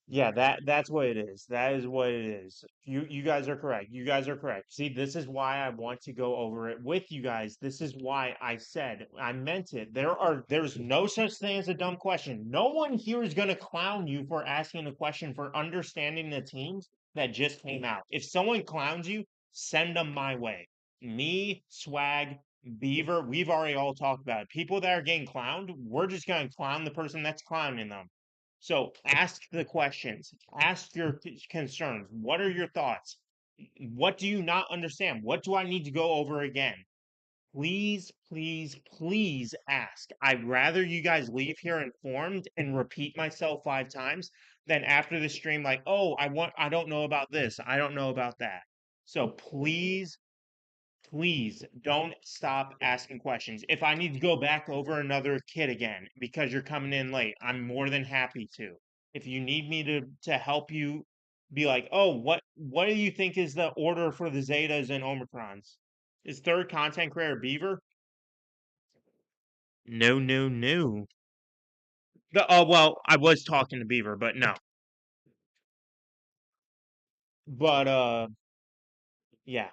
Yeah, that's what it is. That is what it is. You guys are correct. You guys are correct. See, this is why I want to go over it with you guys. This is why I said I meant it. There's no such thing as a dumb question. No one here is going to clown you for asking a question for understanding the teams that just came out. If someone clowns you, send them my way. Me, Swag, Beaver, we've already all talked about it. People that are getting clowned, we're just going to clown the person that's clowning them. So ask the questions, ask your concerns. What are your thoughts? What do you not understand? What do I need to go over again? Please ask. I'd rather you guys leave here informed and repeat myself 5 times than after the stream, like, oh, I don't know about this. I don't know about that. So please don't stop asking questions. If I need to go back over another kit again because you're coming in late, I'm more than happy to. If you need me to help you be like, oh, what do you think is the order for the Zetas and Omicrons? Is third content creator Beaver? No. Oh well, I was talking to Beaver, but no. But yeah.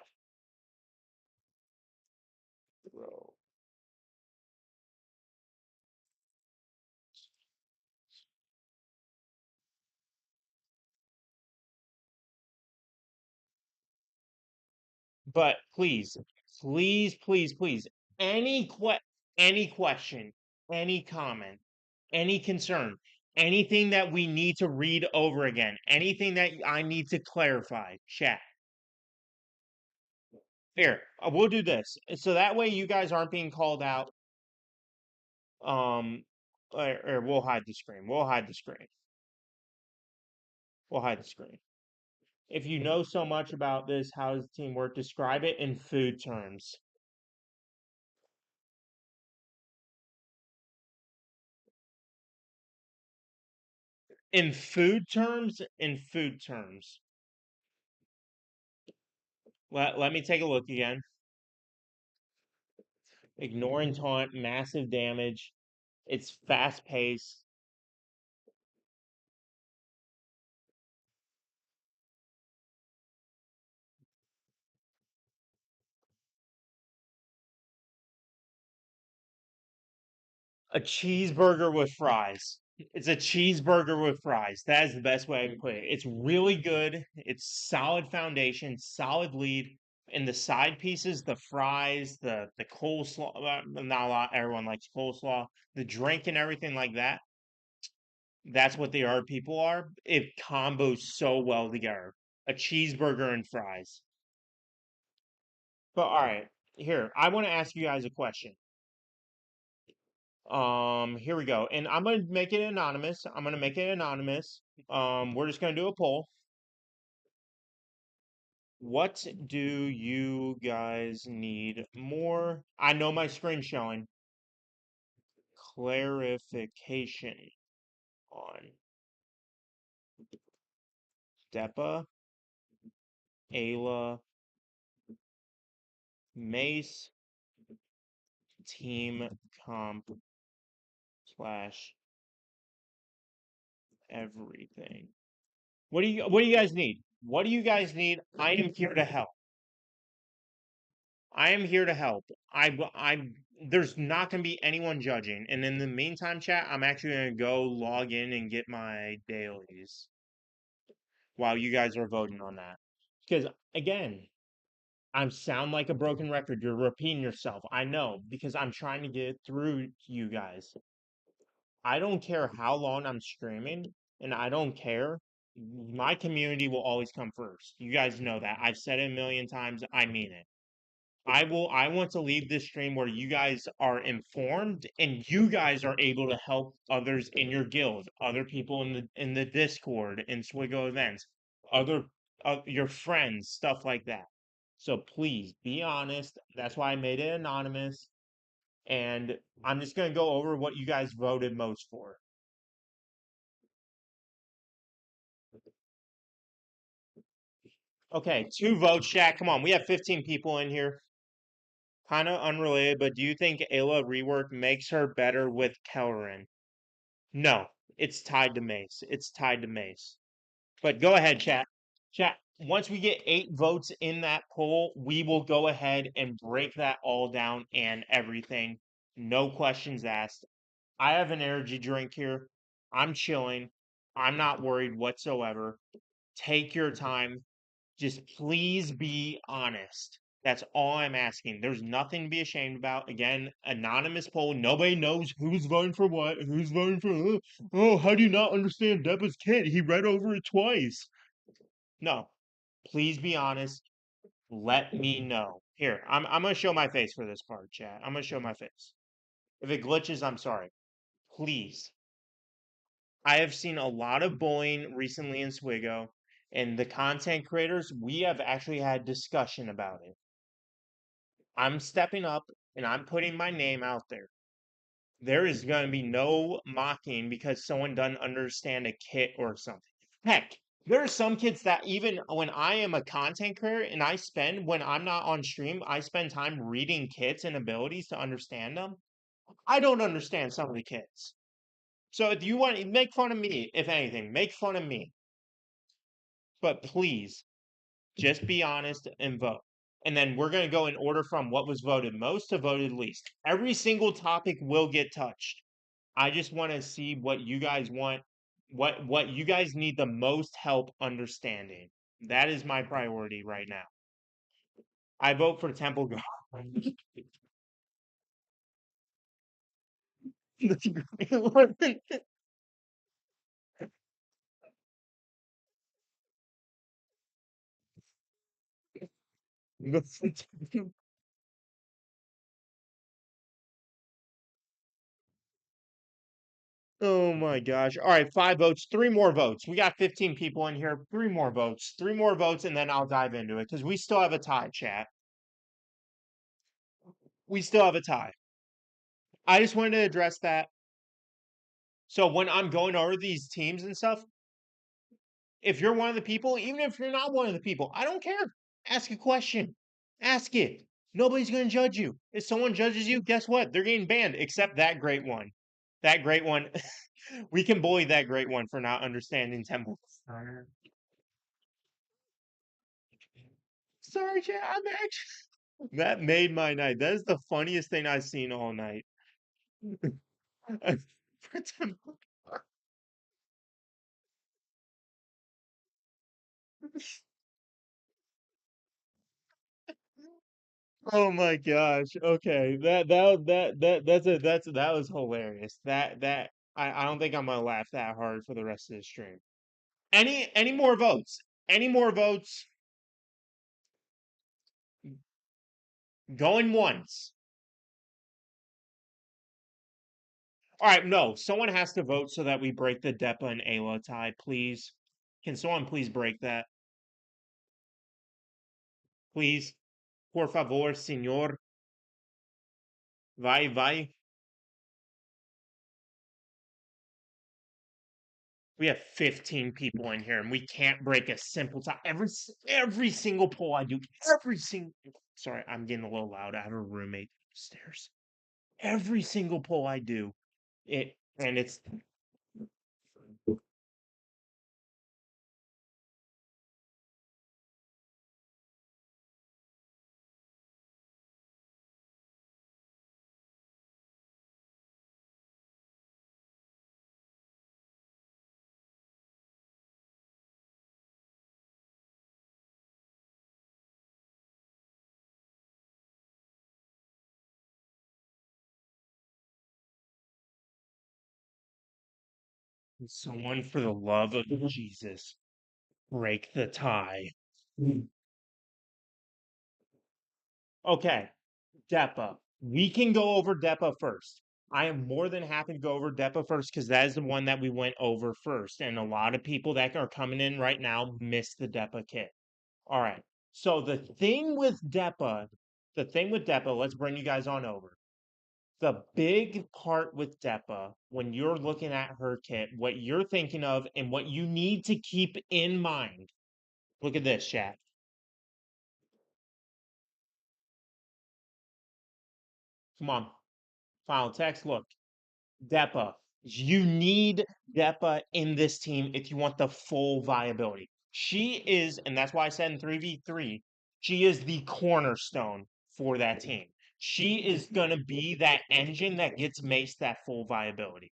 But please, any any question, any comment, any concern, anything that we need to read over again, anything that I need to clarify, chat. Here, we'll do this. So that way you guys aren't being called out. Or we'll hide the screen. We'll hide the screen. We'll hide the screen. If you know so much about this, how does the team work? Describe it in food terms. In food terms. Let me take a look again. Ignoring taunt, massive damage. It's fast paced. A cheeseburger with fries. It's a cheeseburger with fries. That is the best way I can put it. It's really good. It's solid foundation, solid lead. And the side pieces, the fries, the coleslaw. Not a lot. Everyone likes coleslaw. The drink and everything like that. That's what the art people are. It combos so well together. A cheeseburger and fries. But all right, here I want to ask you guys a question. Here we go, and I'm gonna make it anonymous. I'm gonna make it anonymous. We're just gonna do a poll. What do you guys need more? I know my screen's showing. Clarification on Depa, Ayla, Mace, team comp slash everything. What do you guys need? What do you guys need? I am here to help. I am here to help. I'm there's not going to be anyone judging. And in the meantime, chat, I'm actually going to go log in and get my dailies while you guys are voting on that. Because again, I sound like a broken record. You're repeating yourself. I know because I'm trying to get through to you guys. I don't care how long I'm streaming, and I don't care. My community will always come first. You guys know that. I've said it a million times. I mean it. I want to leave this stream where you guys are informed and you guys are able to help others in your guild, other people in the Discord, in SWGOH events, other your friends, stuff like that. So please be honest. That's why I made it anonymous. And I'm just gonna go over what you guys voted most for. Okay, 2 votes, Shaq. Come on, we have 15 people in here. Kind of unrelated, but do you think Ayla rework makes her better with Kellerin? No, it's tied to Mace. It's tied to Mace. But go ahead, chat. Chat. Once we get 8 votes in that poll, we will go ahead and break that all down and everything. No questions asked. I have an energy drink here. I'm chilling. I'm not worried whatsoever. Take your time. Just please be honest. That's all I'm asking. There's nothing to be ashamed about. Again, anonymous poll. Nobody knows who's voting for what, who's voting for. Oh, how do you not understand Depa's kid? He read over it twice. No, please be honest. Let me know. Here, I'm gonna show my face for this part, chat. I'm gonna show my face. If it glitches, I'm sorry. Please. I have seen a lot of bullying recently in SWGOH, and the content creators, we have actually had discussion about it. I'm stepping up and I'm putting my name out there. There is going to be no mocking because someone doesn't understand a kit or something. Heck, there are some kids that even when I am a content creator and when I'm not on stream, I spend time reading kits and abilities to understand them. I don't understand some of the kits. So if you want to make fun of me, if anything, make fun of me. But please, just be honest and vote. And then we're going to go in order from what was voted most to voted least. Every single topic will get touched. I just want to see what you guys want, what you guys need the most help understanding. That is my priority right now. I vote for Temple God. Oh my gosh. All right, 5 votes, 3 more votes. We got 15 people in here. 3 more votes. 3 more votes, and then I'll dive into it because we still have a tie, chat. We still have a tie. I just wanted to address that. So when I'm going over these teams and stuff, if you're one of the people, even if you're not one of the people, I don't care. Ask a question. Ask it. Nobody's going to judge you. If someone judges you, guess what? They're getting banned, except that great one. That great one. We can bully that great one for not understanding Temple. Sorry, chat. I'm actually. That made my night. That is the funniest thing I've seen all night. Oh my gosh. Okay. That was hilarious. I don't think I'm gonna laugh that hard for the rest of the stream. Any more votes? Any more votes? Going once. All right, no. Someone has to vote so that we break the Depa and Ayla tie, please. Can someone please break that? Please, por favor, señor. Vai. We have 15 people in here, and we can't break a simple tie. Every single poll I do, every single. Sorry, I'm getting a little loud. I have a roommate upstairs. Every single poll I do, it's someone for the love of Jesus, break the tie. Okay, Depa. We can go over Depa first. I am more than happy to go over Depa first because that is the one that we went over first. And a lot of people that are coming in right now missed the Depa kit. All right. So the thing with Depa, let's bring you guys on over. The big part with Depa, when you're looking at her kit, what you're thinking of and what you need to keep in mind. Look at this, chat. Come on. Final text. Look. Depa. You need Depa in this team if you want the full viability. She is, and that's why I said in 3v3, she is the cornerstone for that team. She is going to be that engine that gets Mace that full viability.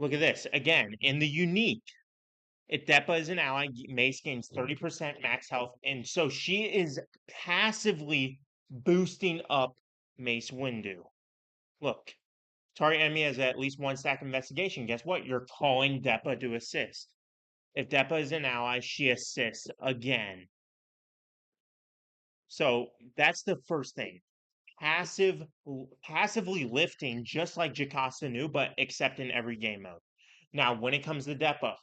Look at this. Again, in the unique, if Depa is an ally, Mace gains 30% max health. And so she is passively boosting up Mace Windu. Look, target enemy has at least one stack investigation. Guess what? You're calling Depa to assist. If Depa is an ally, she assists again. So that's the first thing. Passively lifting, just like Jocasta knew, but except in every game mode. Now, when it comes to Depa,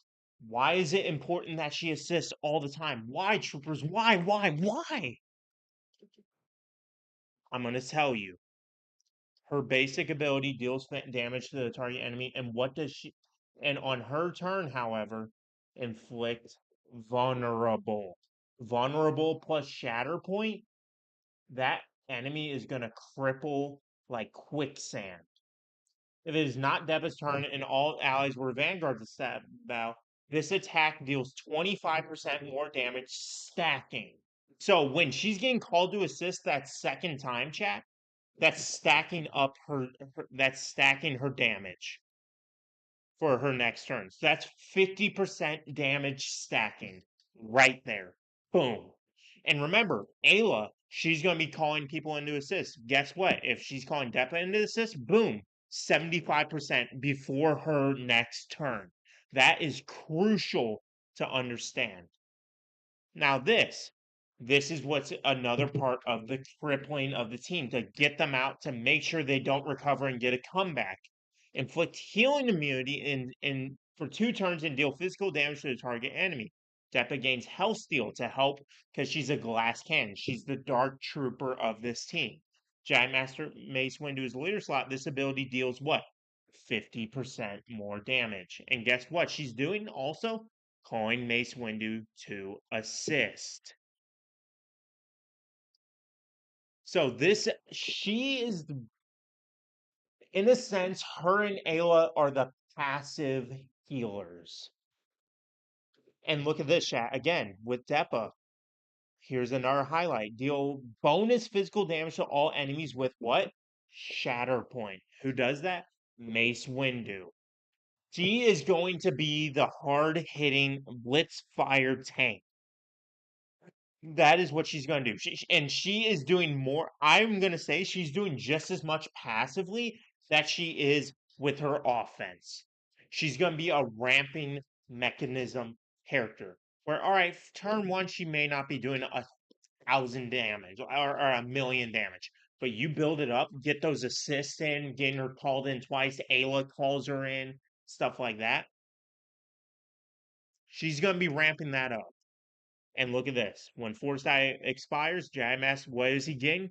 why is it important that she assists all the time? Why, troopers? Why? I'm going to tell you. Her basic ability deals damage to the target enemy, and what does she? And on her turn, however, inflict vulnerable. Vulnerable plus shatter point. That enemy is gonna cripple like quicksand. If it is not Deva's turn and all allies were Vanguard to bow, this attack deals 25% more damage stacking. So when she's getting called to assist that second time, chat, that's stacking up that's stacking her damage for her next turn. So that's 50% damage stacking right there. Boom. And remember, Ayla, she's going to be calling people into assist. Guess what? If she's calling Depa into assist, boom, 75% before her next turn. That is crucial to understand. Now, this is what's another part of the crippling of the team to get them out to make sure they don't recover and get a comeback. Inflict healing immunity in for 2 turns and deal physical damage to the target enemy. Depa gains health steal to help because she's a glass cannon. She's the dark trooper of this team. Giant Master Mace Windu's leader slot. This ability deals what? 50% more damage. And guess what? She's doing also calling Mace Windu to assist. So she is, in a sense, her and Ayla are the passive healers. And look at this, chat. Again, with Depa, here's another highlight. Deal bonus physical damage to all enemies with what? Shatter point. Who does that? Mace Windu. She is going to be the hard-hitting blitz fire tank. That is what she's going to do. And she is doing more. I'm going to say she's doing just as much passively that she is with her offense. She's going to be a ramping mechanism character. Where, all right, turn one, she may not be doing 1,000 damage or 1,000,000 damage. But you build it up, get those assists in, getting her called in twice. Ayla calls her in, stuff like that. She's going to be ramping that up. And look at this. When Foresight expires, JMS, what is he getting?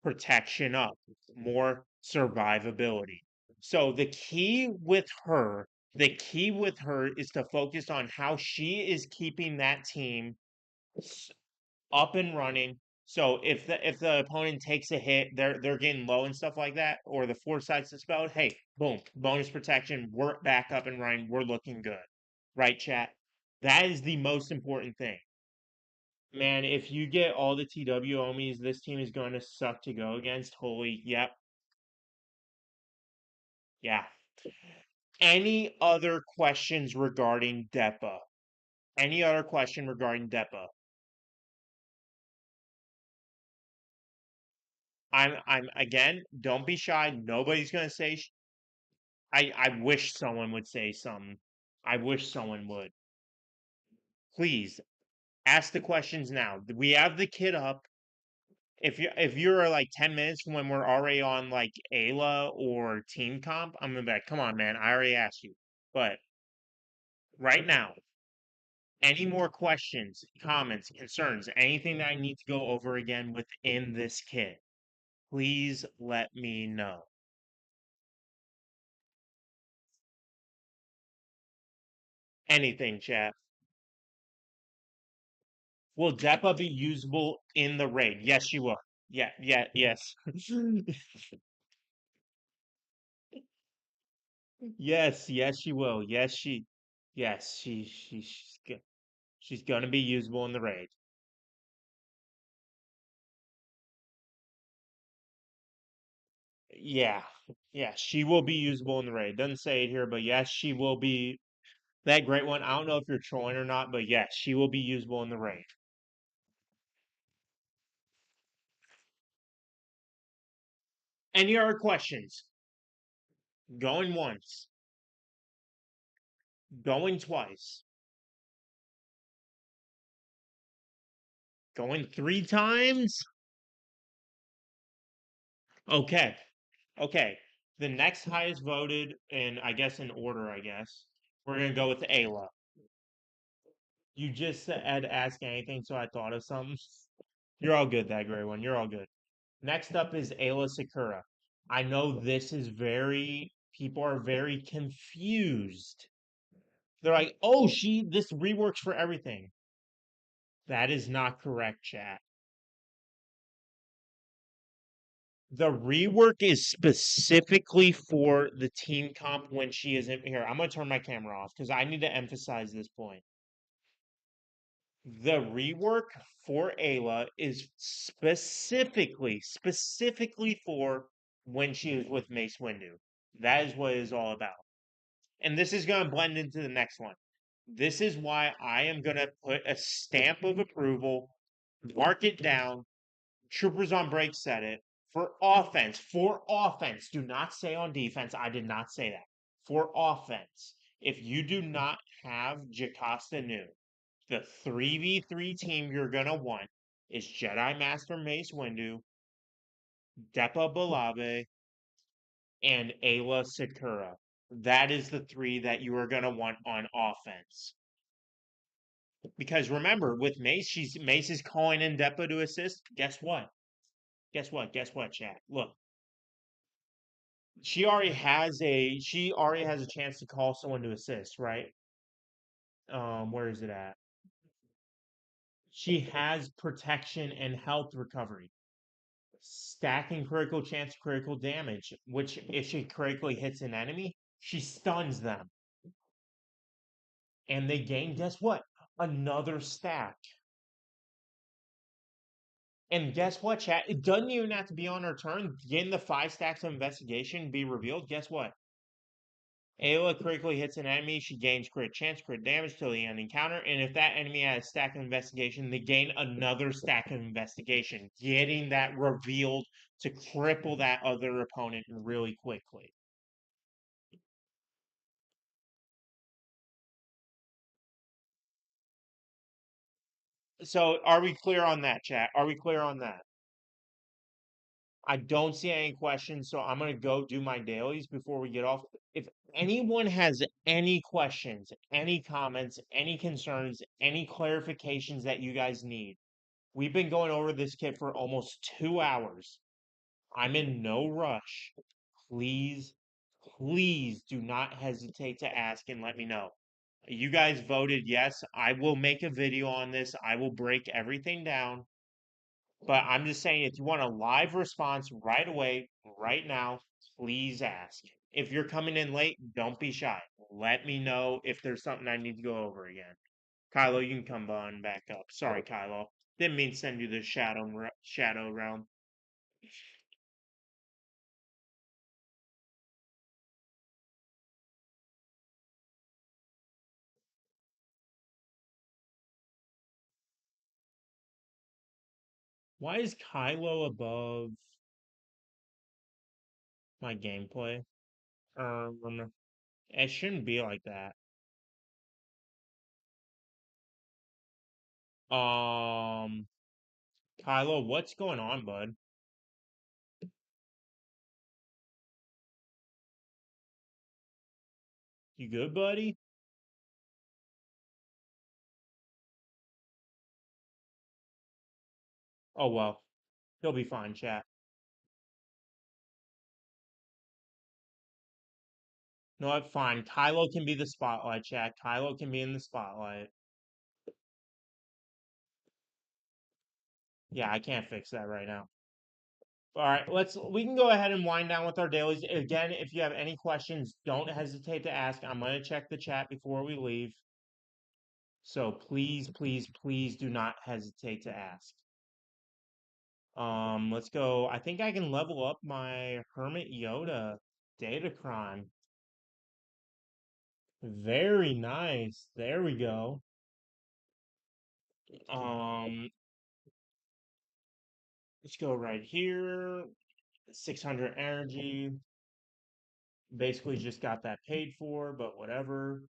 Protection up, more survivability. So the key with her is to focus on how she is keeping that team up and running. So if the opponent takes a hit, they're getting low and stuff like that, or the foresight's dispelled, hey, boom, bonus protection, we're back up and running, we're looking good. Right, chat? That is the most important thing. Man, if you get all the TW Omis this team is going to suck to go against, holy, yep, yeah. Any other questions regarding Depa? Any other question regarding Depa? I'm again, don't be shy. Nobody's gonna say I wish someone would say something. I wish someone would. Please ask the questions now. We have the kid up. If you're like 10 minutes from when we're already on like Ayla or team comp, I'm gonna be like, come on, man, I already asked you. But right now, any more questions, comments, concerns, anything that I need to go over again within this kit, please let me know. Anything, chat. Will Depa be usable in the raid? Yes, she will. Yes. Yes, she will. Yes, she's gonna be usable in the raid. Yeah, yeah, she will be usable in the raid. Doesn't say it here, but yes, she will be that great one. I don't know if you're trolling or not, but yes, she will be usable in the raid. Any other questions? Going once, going twice, going three times? Okay. Okay. The next highest voted, and I guess in order, I guess, we're gonna go with Ayla. You just said ask anything, so I thought of something. You're all good, that gray one. You're all good. Next up is Ayla Sakura. I know this is people are very confused. They're like, oh, this reworks for everything. That is not correct, chat. The rework is specifically for the team comp when she isn't here. I'm going to turn my camera off because I need to emphasize this point. The rework for Ayla is specifically for when she is with Mace Windu. That is what it is all about. And this is going to blend into the next one. This is why I am going to put a stamp of approval, mark it down. Troopers on break said it. For offense. For offense. Do not say on defense. I did not say that. For offense. If you do not have Jocasta Nu, the 3v3 team you're going to want is Jedi Master Mace Windu, Depa Balabe, and Ayla Sakura. That is the three that you are going to want on offense. Because remember, with Mace, Mace is calling in Depa to assist. Guess what? Guess what, chat? Look, she already has a chance to call someone to assist, right? Where is it at? She has protection and health recovery. Stacking critical chance critical damage, which if she critically hits an enemy, she stuns them. And they gain, guess what? Another stack. And guess what, chat? It doesn't even have to be on her turn. Getting the 5 stacks of investigation be revealed. Guess what? Ayla critically hits an enemy, she gains crit chance, crit damage till the end encounter, and if that enemy has a stack of investigation, they gain another stack of investigation, getting that revealed to cripple that other opponent really quickly. So are we clear on that, chat? Are we clear on that? I don't see any questions, so I'm gonna go do my dailies before we get off. If anyone has any questions, any comments, any concerns, any clarifications that you guys need, we've been going over this kit for almost 2 hours. I'm in no rush. Please, please do not hesitate to ask and let me know. You guys voted yes. I will make a video on this. I will break everything down. But I'm just saying, if you want a live response right away, right now, please ask. If you're coming in late, don't be shy. Let me know if there's something I need to go over again. Kylo, you can come on back up. Sorry, Kylo. Didn't mean to send you the shadow realm. Why is Kylo above my gameplay? It shouldn't be like that. Um, Kylo, what's going on, bud? You good, buddy? Oh well, he'll be fine, chat. No, what? Fine. Kylo can be the spotlight, chat. Kylo can be in the spotlight. Yeah, I can't fix that right now. All right, we can go ahead and wind down with our dailies. Again, if you have any questions, don't hesitate to ask. I'm gonna check the chat before we leave. So please, please, please do not hesitate to ask. Let's go. I think I can level up my Hermit Yoda Datacron. Very nice. There we go. Um, let's go right here. 600 energy. Basically just got that paid for, but whatever.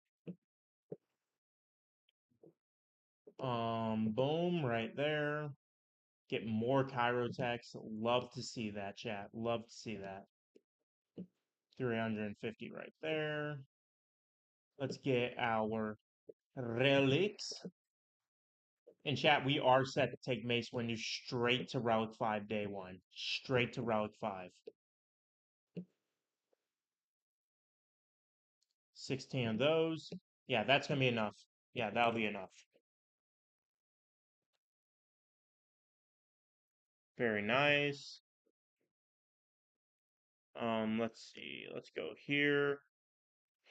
Boom, right there. Get more Chirotex. Love to see that, chat. Love to see that. 350 right there. Let's get our relics. In chat, we are set to take Mace Windu straight to Relic 5 day one. Straight to Relic 5. 16 of those. Yeah, that's going to be enough. Yeah, that'll be enough. Very nice. Let's see. Let's go here,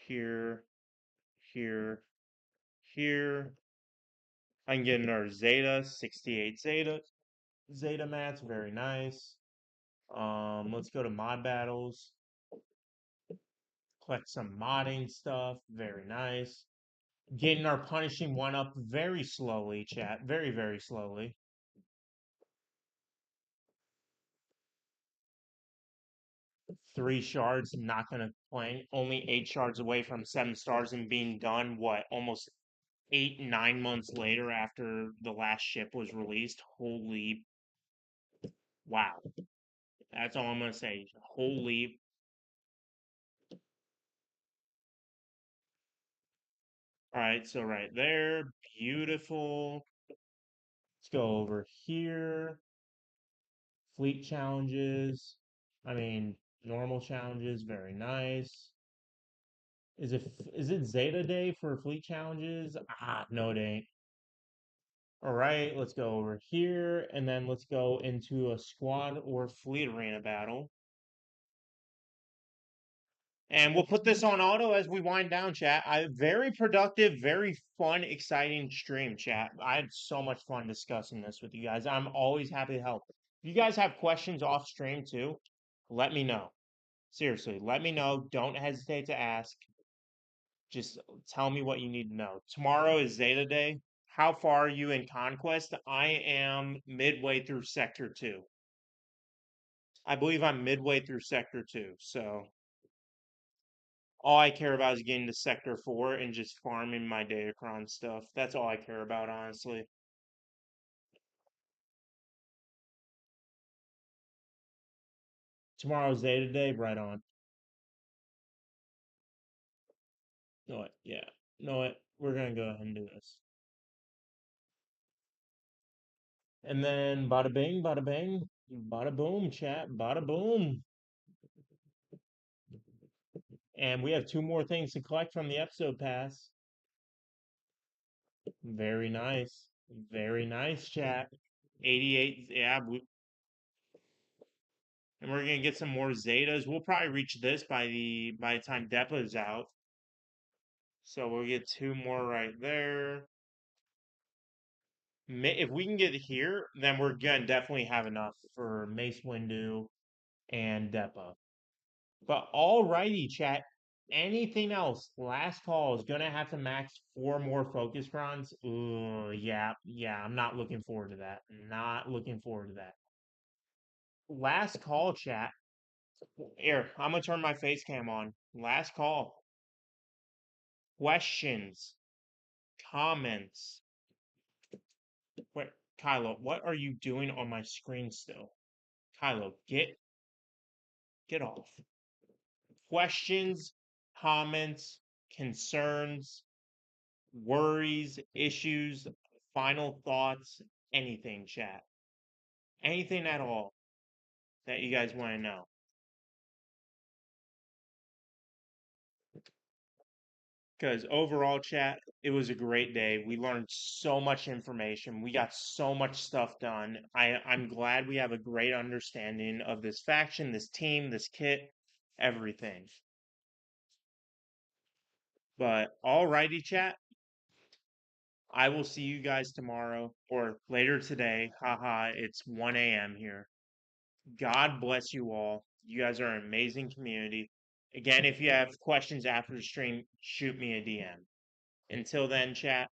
here, here, here. I can get another Zeta, 68 Zeta mats, very nice. Let's go to mod battles. Collect some modding stuff, very nice. Getting our punishing one up very slowly, chat. Very, very slowly. Three shards, not gonna complain. Only 8 shards away from 7 stars and being done, what, almost 8, 9 months later after the last ship was released. Holy wow. That's all I'm gonna say. Holy. Alright, so right there. Beautiful. Let's go over here. Fleet challenges. I mean, normal challenges. Very nice. Is it Zeta Day for fleet challenges? Ah, no, it ain't. All right, let's go over here, and then let's go into a squad or fleet arena battle. And we'll put this on auto as we wind down, chat. Very productive, very fun, exciting stream, chat. I had so much fun discussing this with you guys. I'm always happy to help. If you guys have questions off stream too, let me know. Seriously, let me know. Don't hesitate to ask. Just tell me what you need to know. Tomorrow is Zeta Day. How far are you in Conquest? I am midway through Sector 2. I believe I'm midway through Sector 2. So all I care about is getting to Sector 4 and just farming my Datacron stuff. That's all I care about, honestly. Tomorrow's Zeta Day, right on. Know what? Yeah. Know what? We're gonna go ahead and do this. And then bada bing, bada boom, chat, bada boom. And we have two more things to collect from the episode pass. Very nice. Very nice, chat. 88, yeah. And we're gonna get some more Zetas. We'll probably reach this by the time Depa is out. So we'll get two more right there. If we can get here, then we're gonna definitely have enough for Mace Windu and Depa. But alrighty, chat. Anything else? Last call is gonna have to max 4 more focus bronze. Ooh, yeah. I'm not looking forward to that. Not looking forward to that. Last call, chat. Here, I'm gonna turn my face cam on. Last call. Questions, comments. Wait, Kylo, what are you doing on my screen still? Kylo, get off. Questions, comments, concerns, worries, issues, final thoughts, anything, chat. Anything at all that you guys want to know. Because overall, chat, it was a great day. We learned so much information. We got so much stuff done. I'm glad we have a great understanding of this faction, this team, this kit, everything. But alrighty, chat. I will see you guys tomorrow or later today. Haha, it's 1 a.m. here. God bless you all. You guys are an amazing community. Again, if you have questions after the stream, shoot me a DM. Until then, chat,